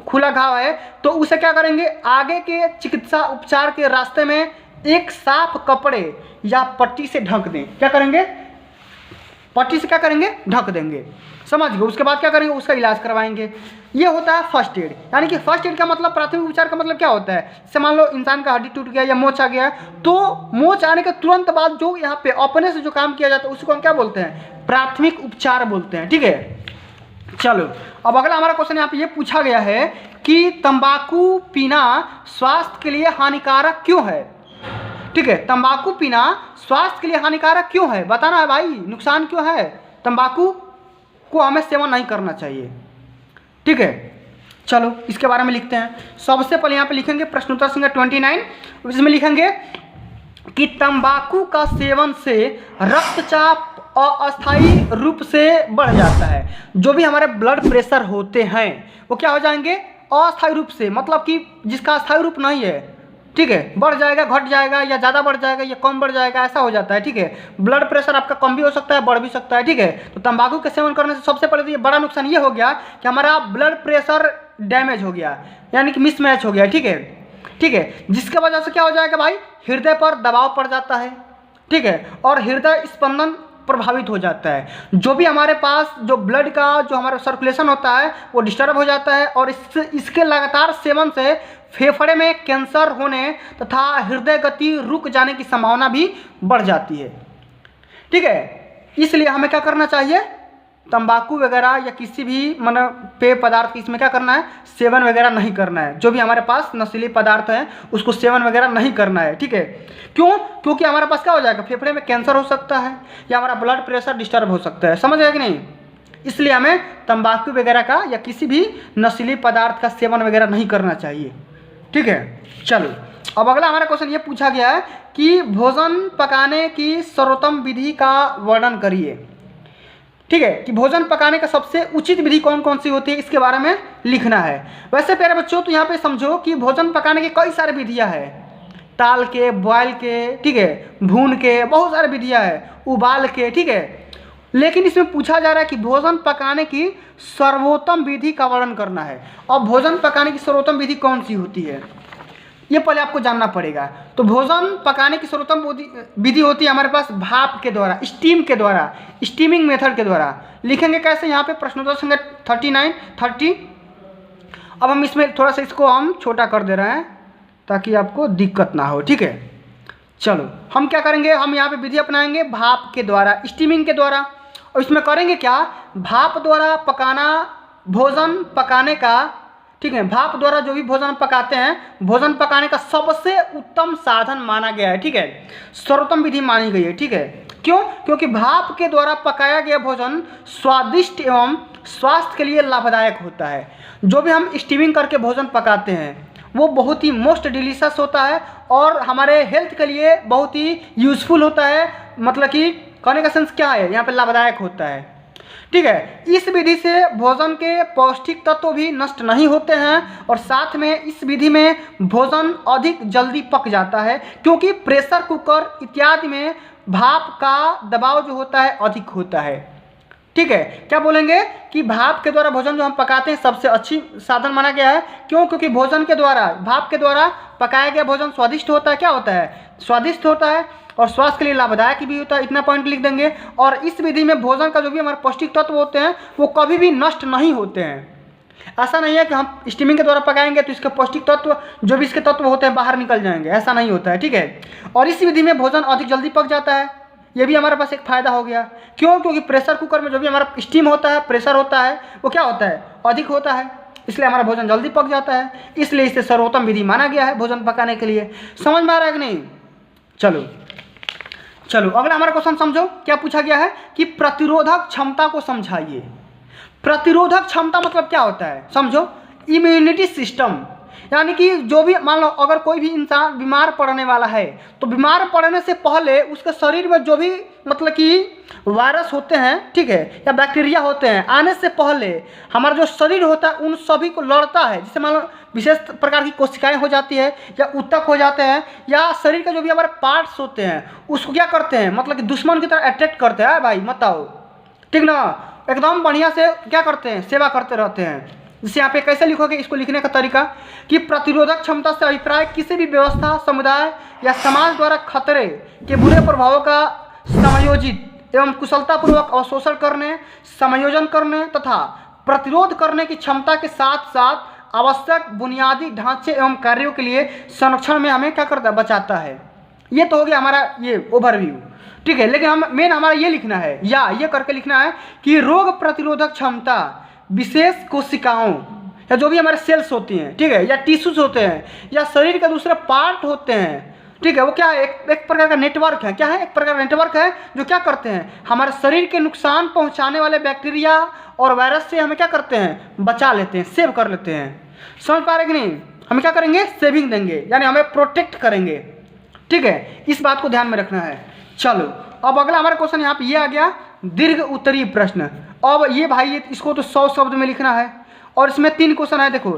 [SPEAKER 1] खुला घाव है तो उसे क्या करेंगे, आगे के चिकित्सा उपचार के रास्ते में एक साफ कपड़े या पट्टी से ढक दें। क्या करेंगे, पट्टी से क्या करेंगे, ढक देंगे। समझ गए। उसके बाद क्या करेंगे, उसका इलाज करवाएंगे। ये होता है फर्स्ट एड। यानी कि फर्स्ट एड का मतलब, प्राथमिक उपचार का मतलब क्या होता है, जैसे मान लो इंसान का हड्डी टूट गया या मोच आ गया, तो मोच आने के तुरंत बाद जो यहाँ पे अपने से जो काम किया जाता है उसको हम क्या बोलते हैं, प्राथमिक उपचार बोलते हैं। ठीक है, चलो अब अगला हमारा क्वेश्चन यहाँ पे ये पूछा गया है कि तंबाकू पीना स्वास्थ्य के लिए हानिकारक क्यों है। ठीक है, तंबाकू पीना स्वास्थ्य के लिए हानिकारक क्यों है, बताना है भाई, नुकसान क्यों है, तंबाकू को हमें सेवन नहीं करना चाहिए। ठीक है, चलो इसके बारे में लिखते हैं। सबसे पहले यहाँ पे लिखेंगे प्रश्नोत्तर संख्या 29, इसमें लिखेंगे कि तंबाकू का सेवन से रक्तचाप अस्थायी रूप से बढ़ जाता है। जो भी हमारे ब्लड प्रेशर होते हैं वो क्या हो जाएंगे, अस्थायी रूप से, मतलब कि जिसका अस्थायी रूप नहीं है, ठीक है, बढ़ जाएगा, घट जाएगा, या ज़्यादा बढ़ जाएगा या कम बढ़ जाएगा, ऐसा हो जाता है। ठीक है, ब्लड प्रेशर आपका कम भी हो सकता है, बढ़ भी सकता है। ठीक है, तो तंबाकू के सेवन करने से सबसे पहले तो ये बड़ा नुकसान ये हो गया कि हमारा ब्लड प्रेशर डैमेज हो गया, यानी कि मिसमैच हो गया। ठीक है, ठीक है, जिसके वजह से क्या हो जाएगा भाई, हृदय पर दबाव पड़ जाता है। ठीक है, और हृदय स्पंदन प्रभावित हो जाता है। जो भी हमारे पास जो ब्लड का जो हमारा सर्कुलेशन होता है वो डिस्टर्ब हो जाता है, और इसके लगातार सेवन से फेफड़े में कैंसर होने तथा हृदय गति रुक जाने की संभावना भी बढ़ जाती है। ठीक है, इसलिए हमें क्या करना चाहिए, तंबाकू वगैरह या किसी भी पेय पदार्थ की इसमें क्या करना है, सेवन वगैरह नहीं करना है। जो भी हमारे पास नशीले पदार्थ हैं उसको सेवन वगैरह नहीं करना है। ठीक है, क्यों, क्योंकि हमारे पास क्या हो जाएगा, फेफड़े में कैंसर हो सकता है या हमारा ब्लड प्रेशर डिस्टर्ब हो सकता है। समझ गए कि नहीं, इसलिए हमें तंबाकू वगैरह का या किसी भी नशीले पदार्थ का सेवन वगैरह नहीं करना चाहिए। ठीक है, चलो अब अगला हमारा क्वेश्चन ये पूछा गया है कि भोजन पकाने की सर्वोत्तम विधि का वर्णन करिए। ठीक है, कि भोजन पकाने का सबसे उचित विधि कौन कौन सी होती है, इसके बारे में लिखना है। वैसे प्यारे बच्चों, तो यहाँ पे समझो कि भोजन पकाने की कई सारी विधियाँ हैं, ताल के, बॉयल के, ठीक है, भून के, बहुत सारी विधियाँ हैं, उबाल के। ठीक है, लेकिन इसमें पूछा जा रहा है कि भोजन पकाने की सर्वोत्तम विधि का वर्णन करना है। अब भोजन पकाने की सर्वोत्तम विधि कौन सी होती है, ये पहले आपको जानना पड़ेगा। तो भोजन पकाने की सर्वोत्तम विधि होती है हमारे पास भाप के द्वारा, स्टीम के द्वारा, स्टीमिंग मेथड के द्वारा। लिखेंगे कैसे, यहाँ पे प्रश्नोत्तर संख्या 30। अब हम इसमें थोड़ा सा इसको हम छोटा कर दे रहे हैं ताकि आपको दिक्कत ना हो। ठीक है, चलो हम क्या करेंगे, हम यहाँ पे विधि अपनाएंगे भाप के द्वारा, स्टीमिंग के द्वारा। और इसमें करेंगे क्या, भाप द्वारा पकाना भोजन पकाने का, ठीक है, भाप द्वारा जो भी भोजन पकाते हैं, भोजन पकाने का सबसे उत्तम साधन माना गया है। ठीक है, सर्वोत्तम विधि मानी गई है। ठीक है, क्यों, क्योंकि भाप के द्वारा पकाया गया भोजन स्वादिष्ट एवं स्वास्थ्य के लिए लाभदायक होता है। जो भी हम स्टीमिंग करके भोजन पकाते हैं वो बहुत ही मोस्ट डिलीशियस होता है और हमारे हेल्थ के लिए बहुत ही यूज़फुल होता है। मतलब कि कहने का सेंस क्या है, यहाँ पे लाभदायक होता है। ठीक है, इस विधि से भोजन के पौष्टिक तत्व भी नष्ट नहीं होते हैं और साथ में इस विधि में भोजन अधिक जल्दी पक जाता है, क्योंकि प्रेशर कुकर इत्यादि में भाप का दबाव जो होता है अधिक होता है। ठीक है। क्या बोलेंगे कि भाप के द्वारा भोजन जो हम पकाते हैं सबसे अच्छी साधन माना गया है। क्यों? क्योंकि भोजन के द्वारा, भाप के द्वारा पकाया गया भोजन स्वादिष्ट होता है। क्या होता है? स्वादिष्ट होता है और स्वास्थ्य के लिए लाभदायक भी होता है। इतना पॉइंट लिख देंगे। और इस विधि में भोजन का जो भी हमारे पौष्टिक तत्व होते हैं वो कभी भी नष्ट नहीं होते हैं। ऐसा नहीं है कि हम स्टीमिंग के द्वारा पकाएंगे तो इसके पौष्टिक तत्व जो भी इसके तत्व होते हैं बाहर निकल जाएंगे, ऐसा नहीं होता है। ठीक है। और इस विधि में भोजन अधिक जल्दी पक जाता है, ये भी हमारे पास एक फ़ायदा हो गया। क्यों? क्योंकि प्रेशर कुकर में जो भी हमारा स्टीम होता है, प्रेशर होता है, वो क्या होता है? अधिक होता है, इसलिए हमारा भोजन जल्दी पक जाता है। इसलिए इसे सर्वोत्तम विधि माना गया है भोजन पकाने के लिए। समझ में आ रहा है कि नहीं? चलो अगला हमारा क्वेश्चन समझो। क्या पूछा गया है कि प्रतिरोधक क्षमता को समझाइए। प्रतिरोधक क्षमता मतलब क्या होता है? समझो। इम्यूनिटी सिस्टम, यानी कि जो भी मान लो अगर कोई भी इंसान बीमार पड़ने वाला है तो बीमार पड़ने से पहले उसके शरीर में जो भी मतलब कि वायरस होते हैं, ठीक है, या बैक्टीरिया होते हैं, आने से पहले हमारा जो शरीर होता है उन सभी को लड़ता है। जैसे मान लो विशेष प्रकार की कोशिकाएं हो जाती है या ऊतक हो जाते हैं या शरीर के जो भी हमारे पार्ट्स होते हैं उसको क्या करते हैं? मतलब कि दुश्मन की तरह अट्रैक्ट करते हैं। भाई मत आओ, ठीक ना, एकदम बढ़िया से क्या करते हैं? सेवा करते रहते हैं। जैसे यहाँ पे कैसे लिखोगे इसको लिखने का तरीका कि प्रतिरोधक क्षमता से अभिप्राय किसी भी व्यवस्था, समुदाय या समाज द्वारा खतरे के बुरे प्रभावों का समायोजित एवं कुशलतापूर्वक अवशोषण करने, समायोजन करने तथा प्रतिरोध करने की क्षमता के साथ साथ आवश्यक बुनियादी ढांचे एवं कार्यों के लिए संरक्षण में हमें क्या करता है? बचाता है। ये तो हो गया हमारा ये ओवरव्यू, ठीक है। लेकिन हम मेन हमारा ये लिखना है या ये करके लिखना है कि रोग प्रतिरोधक क्षमता विशेष कोशिकाओं या जो भी हमारे सेल्स होती हैं, ठीक है, या टिश्यूज होते हैं या शरीर के दूसरे पार्ट होते हैं, ठीक है, वो क्या है? एक प्रकार का नेटवर्क है। क्या है? एक प्रकार का नेटवर्क है जो क्या करते हैं? हमारे शरीर के नुकसान पहुंचाने वाले बैक्टीरिया और वायरस से हमें क्या करते हैं? बचा लेते हैं, सेव कर लेते हैं। समझ पा रहे कि नहीं? हमें क्या करेंगे? सेविंग देंगे, यानी हमें प्रोटेक्ट करेंगे, ठीक है। इस बात को ध्यान में रखना है। चलो अब अगला हमारा क्वेश्चन यहाँ पे ये आ गया, दीर्घ उत्तरीय प्रश्न। अब ये भाई इसको तो 100 शब्द में लिखना है और इसमें 3 क्वेश्चन है। देखो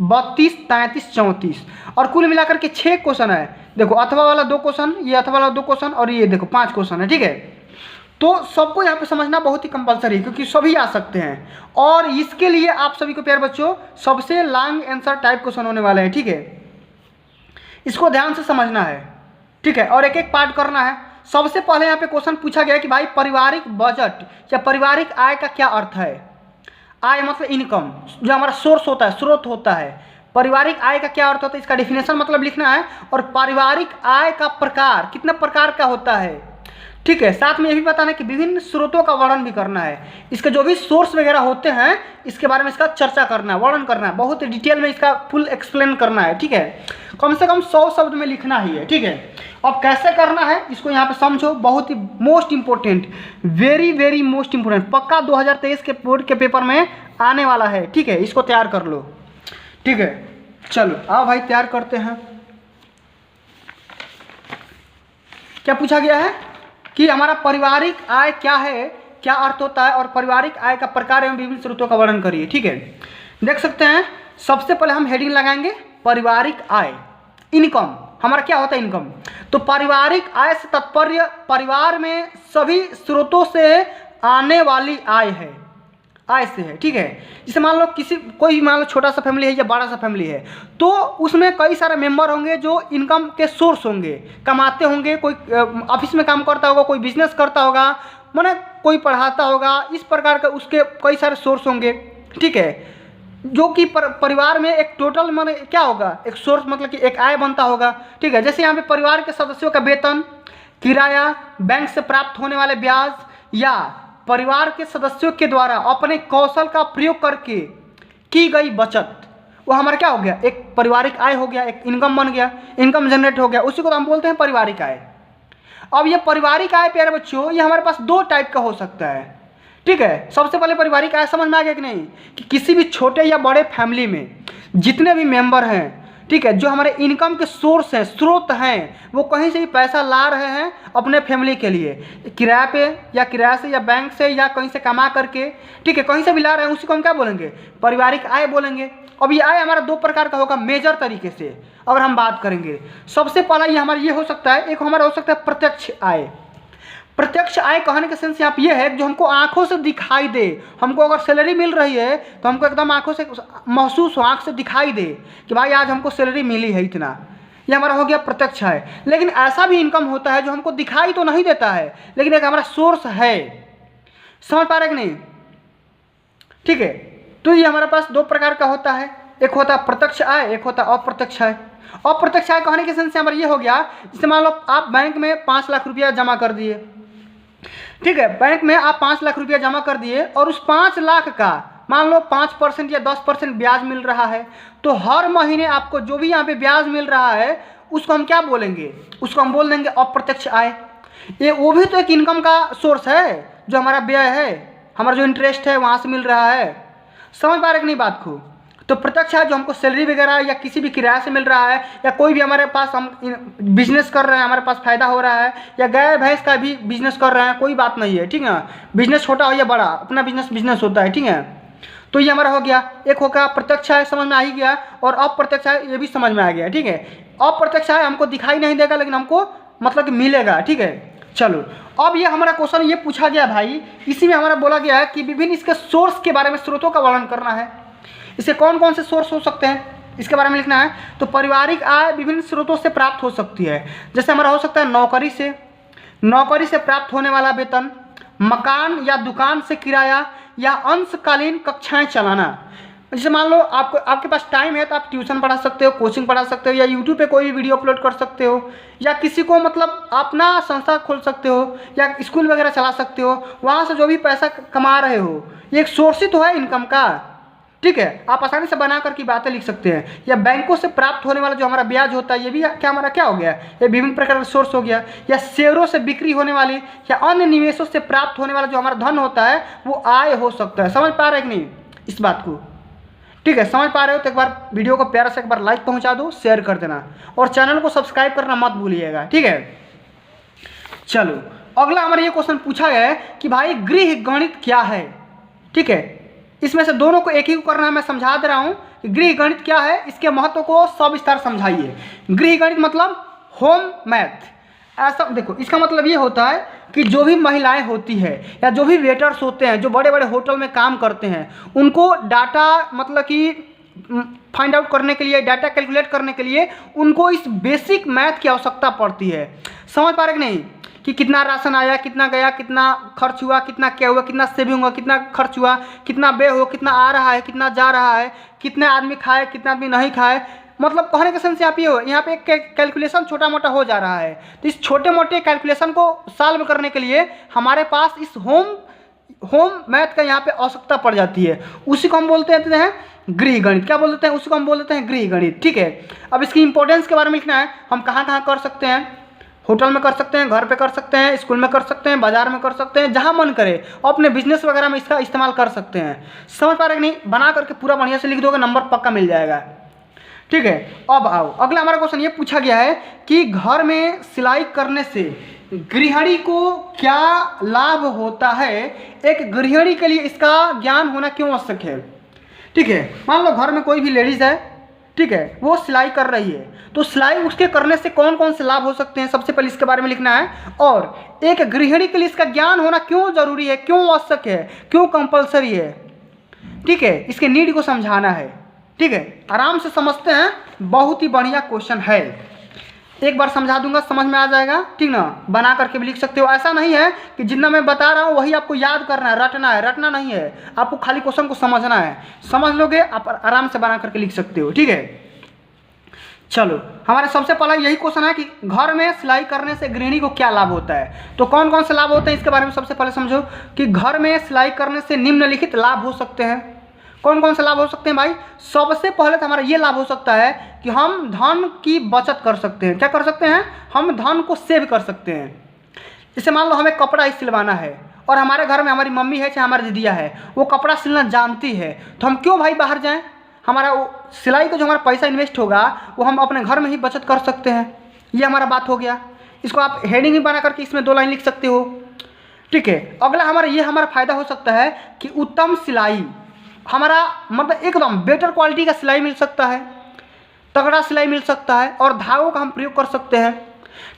[SPEAKER 1] 32, 33, 34 और कुल मिलाकर के 6 क्वेश्चन है। देखो अथवा वाला 2 क्वेश्चन, ये अथवा वाला 2 क्वेश्चन और ये देखो 5 क्वेश्चन है, ठीक है। तो सबको यहाँ पे समझना बहुत ही कंपलसरी है क्योंकि सभी आ सकते हैं और इसके लिए आप सभी को प्यारे बच्चों सबसे लॉन्ग आंसर टाइप क्वेश्चन होने वाले हैं, ठीक है। इसको ध्यान से समझना है, ठीक है, और एक एक पार्ट करना है। सबसे पहले यहाँ पे क्वेश्चन पूछा गया कि भाई पारिवारिक बजट या पारिवारिक आय का क्या अर्थ है? आय मतलब इनकम, जो हमारा सोर्स होता है, स्रोत होता है। पारिवारिक आय का क्या अर्थ होता है? इसका डेफिनेशन मतलब लिखना है। और पारिवारिक आय का प्रकार कितने प्रकार का होता है, ठीक है। साथ में ये भी बताना है कि विभिन्न स्रोतों का वर्णन भी करना है। इसके जो भी सोर्स वगैरह होते हैं इसके बारे में इसका चर्चा करना है, वर्णन करना है, बहुत डिटेल में इसका फुल एक्सप्लेन करना है, ठीक है। कम से कम 100 शब्द में लिखना ही है, ठीक है। अब कैसे करना है इसको यहाँ पे समझो, बहुत ही most important, very very most important, पक्का 2023 के बोर्ड के पेपर में आने वाला है, ठीक है। इसको तैयार कर लो, ठीक है। चलो आओ भाई तैयार करते हैं। क्या पूछा गया है कि हमारा पारिवारिक आय क्या है, क्या अर्थ होता है और पारिवारिक आय का प्रकार एवं विभिन्न स्रोतों का वर्णन करिए, ठीक है। देख सकते हैं सबसे पहले हम हेडिंग लगाएंगे पारिवारिक आय, इनकम। हमारा क्या होता है? इनकम। तो पारिवारिक आय से तात्पर्य परिवार में सभी स्रोतों से आने वाली आय है, आय से है, ठीक है। जैसे मान लो कोई मान लो छोटा सा फैमिली है या बड़ा सा फैमिली है तो उसमें कई सारे मेंबर होंगे जो इनकम के सोर्स होंगे, कमाते होंगे। कोई ऑफिस में काम करता होगा, कोई बिजनेस करता होगा, माने कोई पढ़ाता होगा, इस प्रकार के उसके कई सारे सोर्स होंगे, ठीक है। जो कि परिवार में एक टोटल माने क्या होगा? एक सोर्स मतलब कि एक आय बनता होगा, ठीक है। जैसे यहाँ पे परिवार के सदस्यों का वेतन, किराया, बैंक से प्राप्त होने वाले ब्याज या परिवार के सदस्यों के द्वारा अपने कौशल का प्रयोग करके की गई बचत, वो हमारा क्या हो गया? एक पारिवारिक आय हो गया, एक इनकम बन गया, इनकम जनरेट हो गया, उसी को तो हम बोलते हैं पारिवारिक आय। अब ये पारिवारिक आय प्यारे बच्चों ये हमारे पास 2 टाइप का हो सकता है, ठीक है। सबसे पहले पारिवारिक आय समझ में आ गया कि नहीं? कि किसी भी छोटे या बड़े फैमिली में जितने भी मेंबर हैं, ठीक है, जो हमारे इनकम के सोर्स हैं, स्रोत हैं, वो कहीं से भी पैसा ला रहे हैं अपने फैमिली के लिए, किराए पे या किराए से या बैंक से या कहीं से कमा करके, ठीक है, कहीं से भी ला रहे हैं, उसी को हम क्या बोलेंगे? पारिवारिक आय बोलेंगे। अब ये आय हमारा 2 प्रकार का होगा मेजर तरीके से अगर हम बात करेंगे। सबसे पहला ये हमारा ये हो सकता है, एक हमारा हो सकता है प्रत्यक्ष आय। प्रत्यक्ष आय कहने का सेंस यहाँ पे ये है कि जो हमको आंखों से दिखाई दे। हमको अगर सैलरी मिल रही है तो हमको एकदम आंखों से महसूस हो, आंख से दिखाई दे कि भाई आज हमको सैलरी मिली है इतना, ये हमारा हो गया प्रत्यक्ष आय। लेकिन ऐसा भी इनकम होता है जो हमको दिखाई तो नहीं देता है लेकिन एक हमारा सोर्स है। समझ पा रहे कि नहीं? ठीक है, तो ये हमारे पास दो प्रकार का होता है, एक होता है प्रत्यक्ष आय, एक होता है अप्रत्यक्ष आय। अप्रत्यक्ष आय कहने के सेंस से हमारा ये हो गया, जैसे मान लो आप बैंक में 5 लाख रुपया जमा कर दिए। ठीक है, बैंक में आप 5 लाख रुपया जमा कर दिए और उस 5 लाख का मान लो 5% या 10% ब्याज मिल रहा है, तो हर महीने आपको जो भी यहाँ पे ब्याज मिल रहा है उसको हम क्या बोलेंगे? उसको हम बोल देंगे अप्रत्यक्ष आय। ये वो भी तो एक इनकम का सोर्स है, जो हमारा व्यय है, हमारा जो इंटरेस्ट है वहाँ से मिल रहा है। समझ पा रहे कि नहीं बात को? तो प्रत्यक्ष आय जो हमको सैलरी वगैरह या किसी भी किराए से मिल रहा है, या कोई भी हमारे पास हम बिजनेस कर रहे हैं, हमारे पास फ़ायदा हो रहा है, या गाय भैंस का भी बिजनेस कर रहे हैं, कोई बात नहीं है। ठीक है, बिजनेस छोटा हो या बड़ा, अपना बिजनेस होता है। ठीक है, तो ये हमारा हो गया, एक होगा प्रत्यक्ष आय, समझ में आ ही गया, और अप्रत्यक्ष आय ये भी समझ में आ गया। ठीक है, अप्रत्यक्ष आय हमको दिखाई नहीं देगा लेकिन हमको मतलब कि मिलेगा। ठीक है, चलो अब ये हमारा क्वेश्चन ये पूछा गया भाई, इसी में हमारा बोला गया है कि विभिन्न इसके सोर्स के बारे में, स्रोतों का वर्णन करना है। इसके कौन कौन से सोर्स हो सकते हैं इसके बारे में लिखना है। तो पारिवारिक आय विभिन्न स्रोतों से प्राप्त हो सकती है, जैसे हमारा हो सकता है नौकरी से प्राप्त होने वाला वेतन, मकान या दुकान से किराया, या अंशकालीन कक्षाएं चलाना। जैसे मान लो आपके पास टाइम है तो आप ट्यूशन पढ़ा सकते हो, कोचिंग पढ़ा सकते हो, या यूट्यूब पे कोई भी वीडियो अपलोड कर सकते हो, या किसी को मतलब अपना संस्था खोल सकते हो, या स्कूल वगैरह चला सकते हो। वहाँ से जो भी पैसा कमा रहे हो ये एक सोर्स ही तो है इनकम का। ठीक है, आप आसानी से बना करके बातें लिख सकते हैं। या बैंकों से प्राप्त होने वाला जो हमारा ब्याज होता है, ये भी क्या हमारा क्या हो गया, ये विभिन्न प्रकार का सोर्स हो गया। या शेयरों से बिक्री होने वाली या अन्य निवेशों से प्राप्त होने वाला जो हमारा धन होता है वो आय हो सकता है। समझ पा रहे कि नहीं इस बात को? ठीक है, समझ पा रहे हो तो एक बार वीडियो को प्यार से एक बार लाइक पहुंचा दो, शेयर कर देना, और चैनल को सब्सक्राइब करना मत भूलिएगा। ठीक है, चलो अगला हमारा ये क्वेश्चन पूछा गया है कि भाई गृह गणित क्या है। ठीक है, इसमें से दोनों को एक ही को करना है। मैं समझा दे रहा हूँ कि गृह गणित क्या है, इसके महत्व को सविस्तार समझाइए। गृह गणित मतलब होम मैथ। ऐसा देखो, इसका मतलब ये होता है कि जो भी महिलाएं होती है या जो भी वेटर्स होते हैं, जो बड़े बड़े होटल में काम करते हैं, उनको डाटा मतलब कि फाइंड आउट करने के लिए, डाटा कैलकुलेट करने के लिए उनको इस बेसिक मैथ की आवश्यकता पड़ती है। समझ पा रहे कि नहीं, कि कितना राशन आया, कितना गया, कितना खर्च हुआ, कितना क्या हुआ, कितना सेविंग हुआ, कितना खर्च हुआ, कितना व्यय हुआ, कितना आ रहा है, कितना जा रहा है, कितने आदमी खाए, कितना आदमी नहीं खाए। मतलब कहने के सेंस यहाँ पे एक कैलकुलेशन छोटा मोटा हो जा रहा है। तो इस छोटे मोटे कैलकुलेशन को सॉल्व करने के लिए हमारे पास इस होम मैथ का यहाँ पे आवश्यकता पड़ जाती है। उसी को हम बोलते हैं गृह गणित। क्या बोल देते हैं? उसी को हम बोल देते हैं गृह गणित। ठीक है, अब इसकी इंपॉर्टेंस के बारे में लिखना है। हम कहाँ कहाँ कर सकते हैं? होटल में कर सकते हैं, घर पे कर सकते हैं, स्कूल में कर सकते हैं, बाजार में कर सकते हैं, जहाँ मन करे अपने बिजनेस वगैरह में इसका इस्तेमाल कर सकते हैं। समझ पा रहे कि नहीं? बना करके पूरा बढ़िया से लिख दोगे, नंबर पक्का मिल जाएगा। ठीक है, अब आओ अगला हमारा क्वेश्चन ये पूछा गया है कि घर में सिलाई करने से गृहिणी को क्या लाभ होता है। एक गृहिणी के लिए इसका ज्ञान होना क्यों आवश्यक है? ठीक है, मान लो घर में कोई भी लेडीज़ है, ठीक है, वो सिलाई कर रही है, तो सिलाई उसके करने से कौन कौन से लाभ हो सकते हैं, सबसे पहले इसके बारे में लिखना है। और एक गृहिणी के लिए इसका ज्ञान होना क्यों जरूरी है, क्यों आवश्यक है, क्यों कंपलसरी है। ठीक है, इसके नीड को समझाना है। ठीक है, आराम से समझते हैं, बहुत ही बढ़िया क्वेश्चन है। एक बार समझा दूंगा, समझ में आ जाएगा। ठीक ना, बना करके भी लिख सकते हो। ऐसा नहीं है कि जितना मैं बता रहा हूँ वही आपको याद करना है, रटना नहीं है। आपको खाली क्वेश्चन को समझना है, समझ लोगे आप आराम से बना करके लिख सकते हो। ठीक है, चलो हमारे सबसे पहला यही क्वेश्चन है कि घर में सिलाई करने से गृहिणी को क्या लाभ होता है। तो कौन कौन से लाभ होते हैं इसके बारे में सबसे पहले समझो कि घर में सिलाई करने से निम्नलिखित लाभ हो सकते हैं। कौन कौन से लाभ हो सकते हैं भाई? सबसे पहले तो हमारा ये लाभ हो सकता है कि हम धन की बचत कर सकते हैं। क्या कर सकते हैं? हम धन को सेव कर सकते हैं। जैसे मान लो हमें कपड़ा ही सिलवाना है और हमारे घर में हमारी मम्मी है चाहे हमारी दीदिया है, वो कपड़ा सिलना जानती है, तो हम क्यों भाई बाहर जाएं? हमारा वो सिलाई का जो हमारा पैसा इन्वेस्ट होगा वो हम अपने घर में ही बचत कर सकते हैं। ये हमारा बात हो गया। इसको आप हेडिंग भी बना करके इसमें 2 लाइन लिख सकते हो। ठीक है, अगला हमारा फ़ायदा हो सकता है कि उत्तम सिलाई, हमारा मतलब एकदम बेटर क्वालिटी का सिलाई मिल सकता है, तगड़ा सिलाई मिल सकता है, और धागों का हम प्रयोग कर सकते हैं।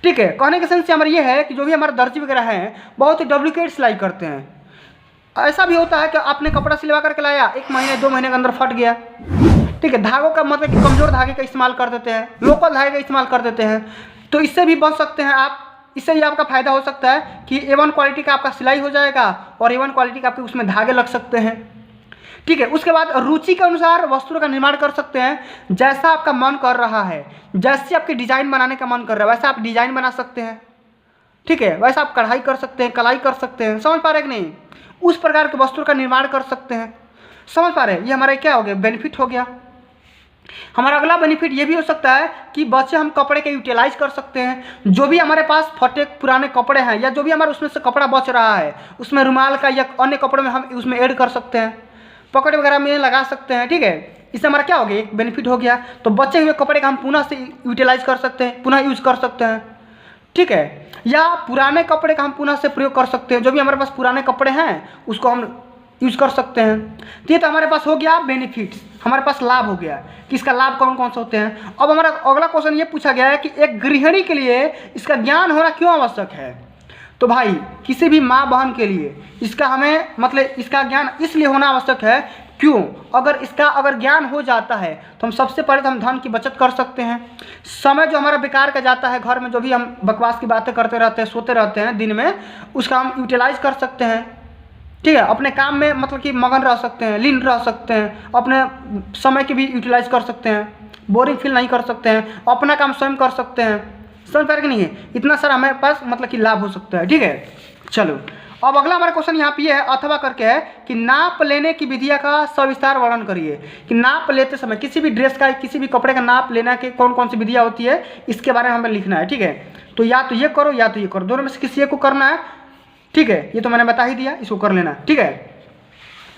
[SPEAKER 1] ठीक है। कहने का सेंस हमारा ये है कि जो भी हमारे दर्जी वगैरह हैं बहुत ही डुप्लीकेट सिलाई करते हैं। ऐसा भी होता है कि आपने कपड़ा सिलवा करके लाया, 1 महीने 2 महीने के अंदर फट गया। ठीक है, धागों का मतलब कि कमज़ोर धागे का इस्तेमाल कर देते हैं, लोकल धागे का इस्तेमाल कर देते हैं, तो इससे भी बच सकते हैं आप। इससे भी आपका फ़ायदा हो सकता है कि A1 क्वालिटी का आपका सिलाई हो जाएगा और A1 क्वालिटी का आपके उसमें धागे लग सकते हैं। ठीक है, उसके बाद रुचि के अनुसार वस्त्रों का निर्माण कर सकते हैं, जैसा आपका मन कर रहा है, जैसे आपके डिज़ाइन बनाने का मन कर रहा है वैसा आप डिज़ाइन बना सकते हैं। ठीक है, वैसा आप कढ़ाई कर सकते हैं, कलाई कर सकते हैं, समझ पा रहे कि नहीं, उस प्रकार के वस्त्रों का निर्माण कर सकते हैं। समझ पा रहे हैं, ये हमारा क्या हो गया, बेनिफिट हो गया। हमारा अगला बेनिफिट ये भी हो सकता है कि बच्चे हम कपड़े के यूटिलाइज कर सकते हैं। जो भी हमारे पास फटे पुराने कपड़े हैं या जो भी हमारे उसमें से कपड़ा बच रहा है उसमें रुमाल का या अन्य कपड़े में हम उसमें ऐड कर सकते हैं, पॉकेट वगैरह में लगा सकते हैं। ठीक है, इससे हमारा क्या हो गया, एक बेनिफिट हो गया। तो बचे हुए कपड़े का हम पुनः से यूटिलाइज कर सकते हैं, पुनः यूज कर सकते हैं। ठीक है, या पुराने कपड़े का हम पुनः से प्रयोग कर सकते हैं, जो भी हमारे पास पुराने कपड़े हैं उसको हम यूज कर सकते हैं। तो ये तो हमारे पास हो गया बेनिफिट्स, हमारे पास लाभ हो गया कि इसका लाभ कौन कौन से होते हैं। अब हमारा अगला क्वेश्चन ये पूछा गया है कि एक गृहिणी के लिए इसका ज्ञान होना क्यों आवश्यक है। तो भाई किसी भी माँ बहन के लिए इसका हमें मतलब इसका ज्ञान इसलिए होना आवश्यक है, क्यों, अगर ज्ञान हो जाता है तो हम सबसे पहले तो हम धन की बचत कर सकते हैं। समय जो हमारा बेकार का जाता है घर में, जो भी हम बकवास की बातें करते रहते हैं, सोते रहते हैं दिन में, उसका हम यूटिलाइज कर सकते हैं। ठीक है, अपने काम में मतलब कि मगन रह सकते हैं, लीन रह सकते हैं, अपने समय की भी यूटिलाइज कर सकते हैं, बोरिंग फील नहीं कर सकते हैं, अपना काम स्वयं कर सकते हैं। समझ पा रहे कि नहीं है, इतना सारा हमारे पास मतलब कि लाभ हो सकता है। ठीक है, चलो अब अगला हमारा क्वेश्चन यहाँ पे है अथवा करके है कि नाप लेने की विधिया का सविस्तार वर्णन करिए। कि नाप लेते समय किसी भी ड्रेस का, किसी भी कपड़े का नाप लेना के कौन कौन सी विधियाँ होती है, इसके बारे में हमें लिखना है। ठीक है, तो या तो ये करो या तो ये करो, दोनों में से किसी एक को करना है। ठीक है, ये तो मैंने बता ही दिया, इसको कर लेना। ठीक है,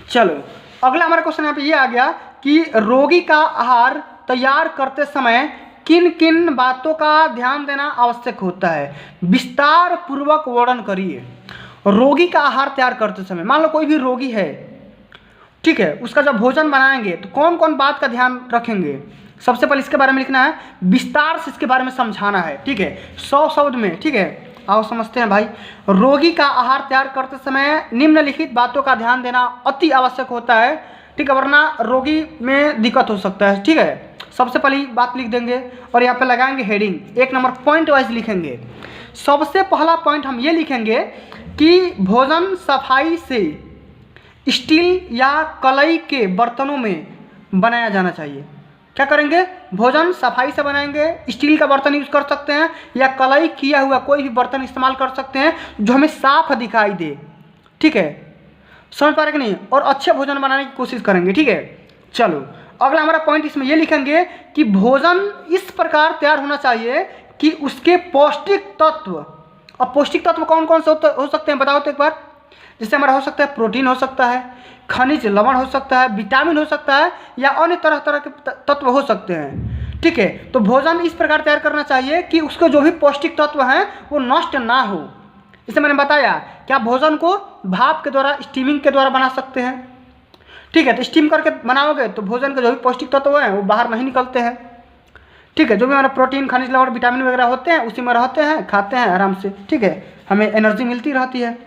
[SPEAKER 1] चलो अगला हमारा क्वेश्चन यहाँ पे ये आ गया कि रोगी का आहार तैयार करते समय किन किन बातों का ध्यान देना आवश्यक होता है, विस्तार पूर्वक वर्णन करिए। रोगी का आहार तैयार करते समय, मान लो कोई भी रोगी है, ठीक है, उसका जब भोजन बनाएंगे तो कौन कौन बात का ध्यान रखेंगे। सबसे पहले इसके बारे में लिखना है, विस्तार से इसके बारे में समझाना है। ठीक है, 100 शब्द में। ठीक है, आओ समझते हैं भाई। रोगी का आहार तैयार करते समय निम्नलिखित बातों का ध्यान देना अति आवश्यक होता है। ठीक है, वरना रोगी में दिक्कत हो सकता है। ठीक है, सबसे पहली बात लिख देंगे और यहाँ पे लगाएंगे हेडिंग, 1 नंबर पॉइंट वाइज लिखेंगे। सबसे पहला पॉइंट हम ये लिखेंगे कि भोजन सफाई से स्टील या कलई के बर्तनों में बनाया जाना चाहिए। क्या करेंगे, भोजन सफाई से बनाएंगे, स्टील का बर्तन यूज कर सकते हैं या कलई किया हुआ कोई भी बर्तन इस्तेमाल कर सकते हैं जो हमें साफ दिखाई दे। ठीक है, समझ पा रहे कि नहीं, और अच्छे भोजन बनाने की कोशिश करेंगे। ठीक है, चलो अगला हमारा पॉइंट इसमें ये लिखेंगे कि भोजन इस प्रकार तैयार होना चाहिए कि उसके पौष्टिक तत्व, और पौष्टिक तत्व कौन कौन से हो सकते हैं बताओ तो एक बार। जैसे हमारा हो सकता है प्रोटीन हो सकता है, खनिज लवण हो सकता है, विटामिन हो सकता है या अन्य तरह तरह के तत्व हो सकते हैं। ठीक है, तो भोजन इस प्रकार तैयार करना चाहिए कि उसके जो भी पौष्टिक तत्व हैं वो नष्ट ना हो। जैसे मैंने बताया कि आप भोजन को भाप के द्वारा, स्टीमिंग के द्वारा बना सकते हैं। ठीक है, तो स्टीम करके बनाओगे तो भोजन के जो भी पौष्टिक तत्व हैं वो बाहर नहीं निकलते हैं। ठीक है, जो भी हमारा प्रोटीन, खनिज लवण, विटामिन वगैरह होते हैं उसी में रहते हैं, खाते हैं आराम से। ठीक है, हमें एनर्जी मिलती रहती है।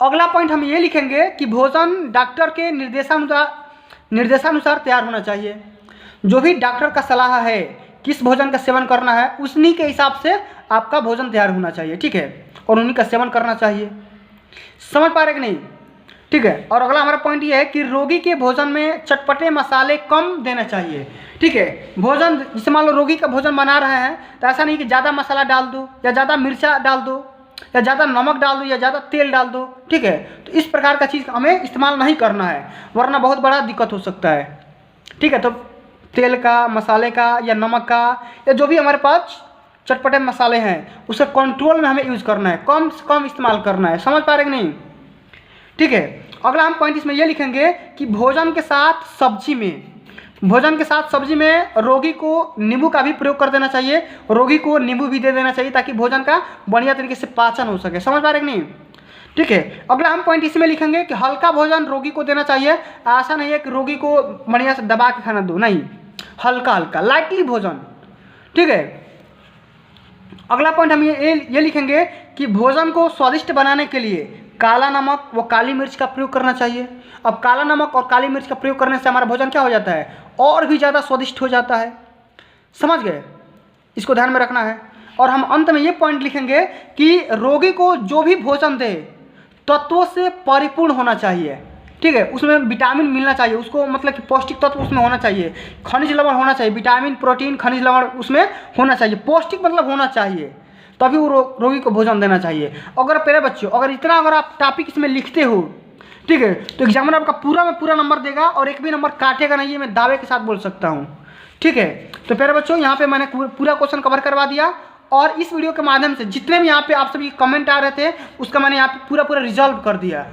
[SPEAKER 1] अगला पॉइंट हम ये लिखेंगे कि भोजन डॉक्टर के निर्देशानुसार तैयार होना चाहिए। जो भी डॉक्टर का सलाह है किस भोजन का सेवन करना है, उन्हीं के हिसाब से आपका भोजन तैयार होना चाहिए। ठीक है, और उन्हीं का सेवन करना चाहिए। समझ पा रहे कि नहीं। ठीक है, और अगला हमारा पॉइंट ये है कि रोगी के भोजन में चटपटे मसाले कम देना चाहिए। ठीक है, भोजन जैसे मान लो रोगी का भोजन बना रहे हैं तो ऐसा नहीं कि ज़्यादा मसाला डाल दो या ज़्यादा मिर्चा डाल दो या ज़्यादा नमक डाल दो या ज़्यादा तेल डाल दो। ठीक है, तो इस प्रकार का चीज़ हमें इस्तेमाल नहीं करना है, वरना बहुत बड़ा दिक्कत हो सकता है। ठीक है, तो तेल का, मसाले का या नमक का या जो भी हमारे पास चटपटे मसाले हैं उसे कंट्रोल में हमें यूज़ करना है, कम से कम इस्तेमाल करना है। समझ पा रहे कि नहीं। ठीक है, अगला हम पॉइंट इसमें ये लिखेंगे कि भोजन के साथ सब्जी में रोगी को नींबू का भी प्रयोग कर देना चाहिए, रोगी को नींबू भी दे देना चाहिए ताकि भोजन का बढ़िया तरीके से पाचन हो सके। समझ पा रहे कि नहीं। ठीक है, अगला हम पॉइंट इसमें लिखेंगे कि हल्का भोजन रोगी को देना चाहिए। ऐसा नहीं है कि रोगी को बढ़िया से दबा के खाना दो, नहीं, हल्का हल्का लाइटली भोजन। ठीक है, अगला पॉइंट हम ये लिखेंगे कि भोजन को स्वादिष्ट बनाने के लिए काला नमक व काली मिर्च का प्रयोग करना चाहिए। अब काला नमक और काली मिर्च का प्रयोग करने से हमारा भोजन क्या हो जाता है, और भी ज़्यादा स्वादिष्ट हो जाता है। समझ गए, इसको ध्यान में रखना है। और हम अंत में ये पॉइंट लिखेंगे कि रोगी को जो भी भोजन दे तत्वों से परिपूर्ण होना चाहिए। ठीक है, उसमें विटामिन मिलना चाहिए उसको, मतलब कि पौष्टिक तत्व उसमें होना चाहिए, खनिज लवण होना चाहिए, विटामिन प्रोटीन खनिज लवण उसमें होना चाहिए, पौष्टिक मतलब होना चाहिए, तभी वो रोगी को भोजन देना चाहिए। अगर प्यारे बच्चों अगर आप टॉपिक इसमें लिखते हो, ठीक है, तो एग्जामिनर आपका पूरा में पूरा नंबर देगा और एक भी नंबर काटेगा नहीं, ये मैं दावे के साथ बोल सकता हूँ। ठीक है, तो प्यारे बच्चों यहाँ पे मैंने पूरा क्वेश्चन कवर करवा दिया और इस वीडियो के माध्यम से जितने भी यहाँ पे आप सभी कमेंट आ रहे थे उसका मैंने यहाँ पे पूरा रिजॉल्व कर दिया।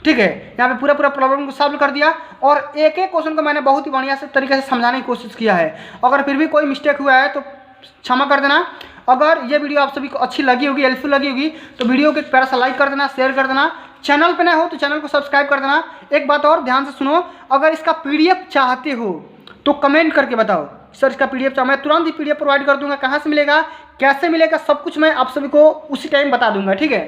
[SPEAKER 1] ठीक है, यहाँ पे पूरा प्रॉब्लम को सॉल्व कर दिया और एक एक क्वेश्चन को मैंने बहुत ही बढ़िया से तरीके से समझाने की कोशिश किया है। अगर फिर भी कोई मिस्टेक हुआ है तो क्षमा कर देना। अगर ये वीडियो आप सभी को अच्छी लगी होगी, हेल्पफुल लगी होगी, तो वीडियो को एक प्यारा सा लाइक कर देना, शेयर कर देना, चैनल पे नए हो तो चैनल को सब्सक्राइब कर देना। एक बात और ध्यान से सुनो, अगर इसका PDF चाहते हो तो कमेंट करके बताओ सर इसका PDF चाहिए, मैं तुरंत ही PDF प्रोवाइड कर दूंगा। कहाँ से मिलेगा, कैसे मिलेगा, सब कुछ मैं आप सभी को उसी टाइम बता दूंगा। ठीक है,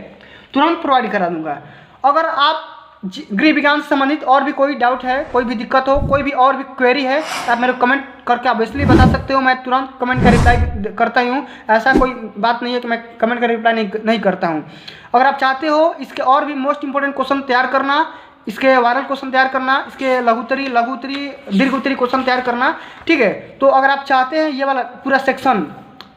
[SPEAKER 1] तुरंत प्रोवाइड करा दूंगा। अगर आप गृह विज्ञान से संबंधित और भी कोई डाउट है, कोई भी दिक्कत हो, कोई भी और भी क्वेरी है, आप मेरे को कमेंट करके ऑब्वियसली बता सकते हो। मैं तुरंत कमेंट का रिप्लाई करता ही हूँ, ऐसा कोई बात नहीं है कि मैं कमेंट का रिप्लाई नहीं करता हूँ। अगर आप चाहते हो इसके और भी मोस्ट इंपॉर्टेंट क्वेश्चन तैयार करना, इसके वायरल क्वेश्चन तैयार करना, इसके लघुत्तरी दीर्घोत्तरी क्वेश्चन तैयार करना, ठीक है, तो अगर आप चाहते हैं ये वाला पूरा सेक्शन,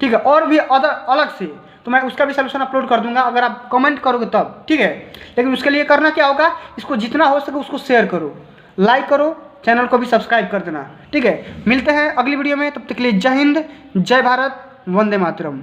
[SPEAKER 1] ठीक है, और भी अलग से, तो मैं उसका भी सलूशन अपलोड कर दूंगा अगर आप कमेंट करोगे तब। ठीक है, लेकिन उसके लिए करना क्या होगा, इसको जितना हो सके उसको शेयर करो, लाइक करो, चैनल को भी सब्सक्राइब कर देना। ठीक है, मिलते हैं अगली वीडियो में, तब तक के लिए जय हिंद, जय भारत, वंदे मातरम।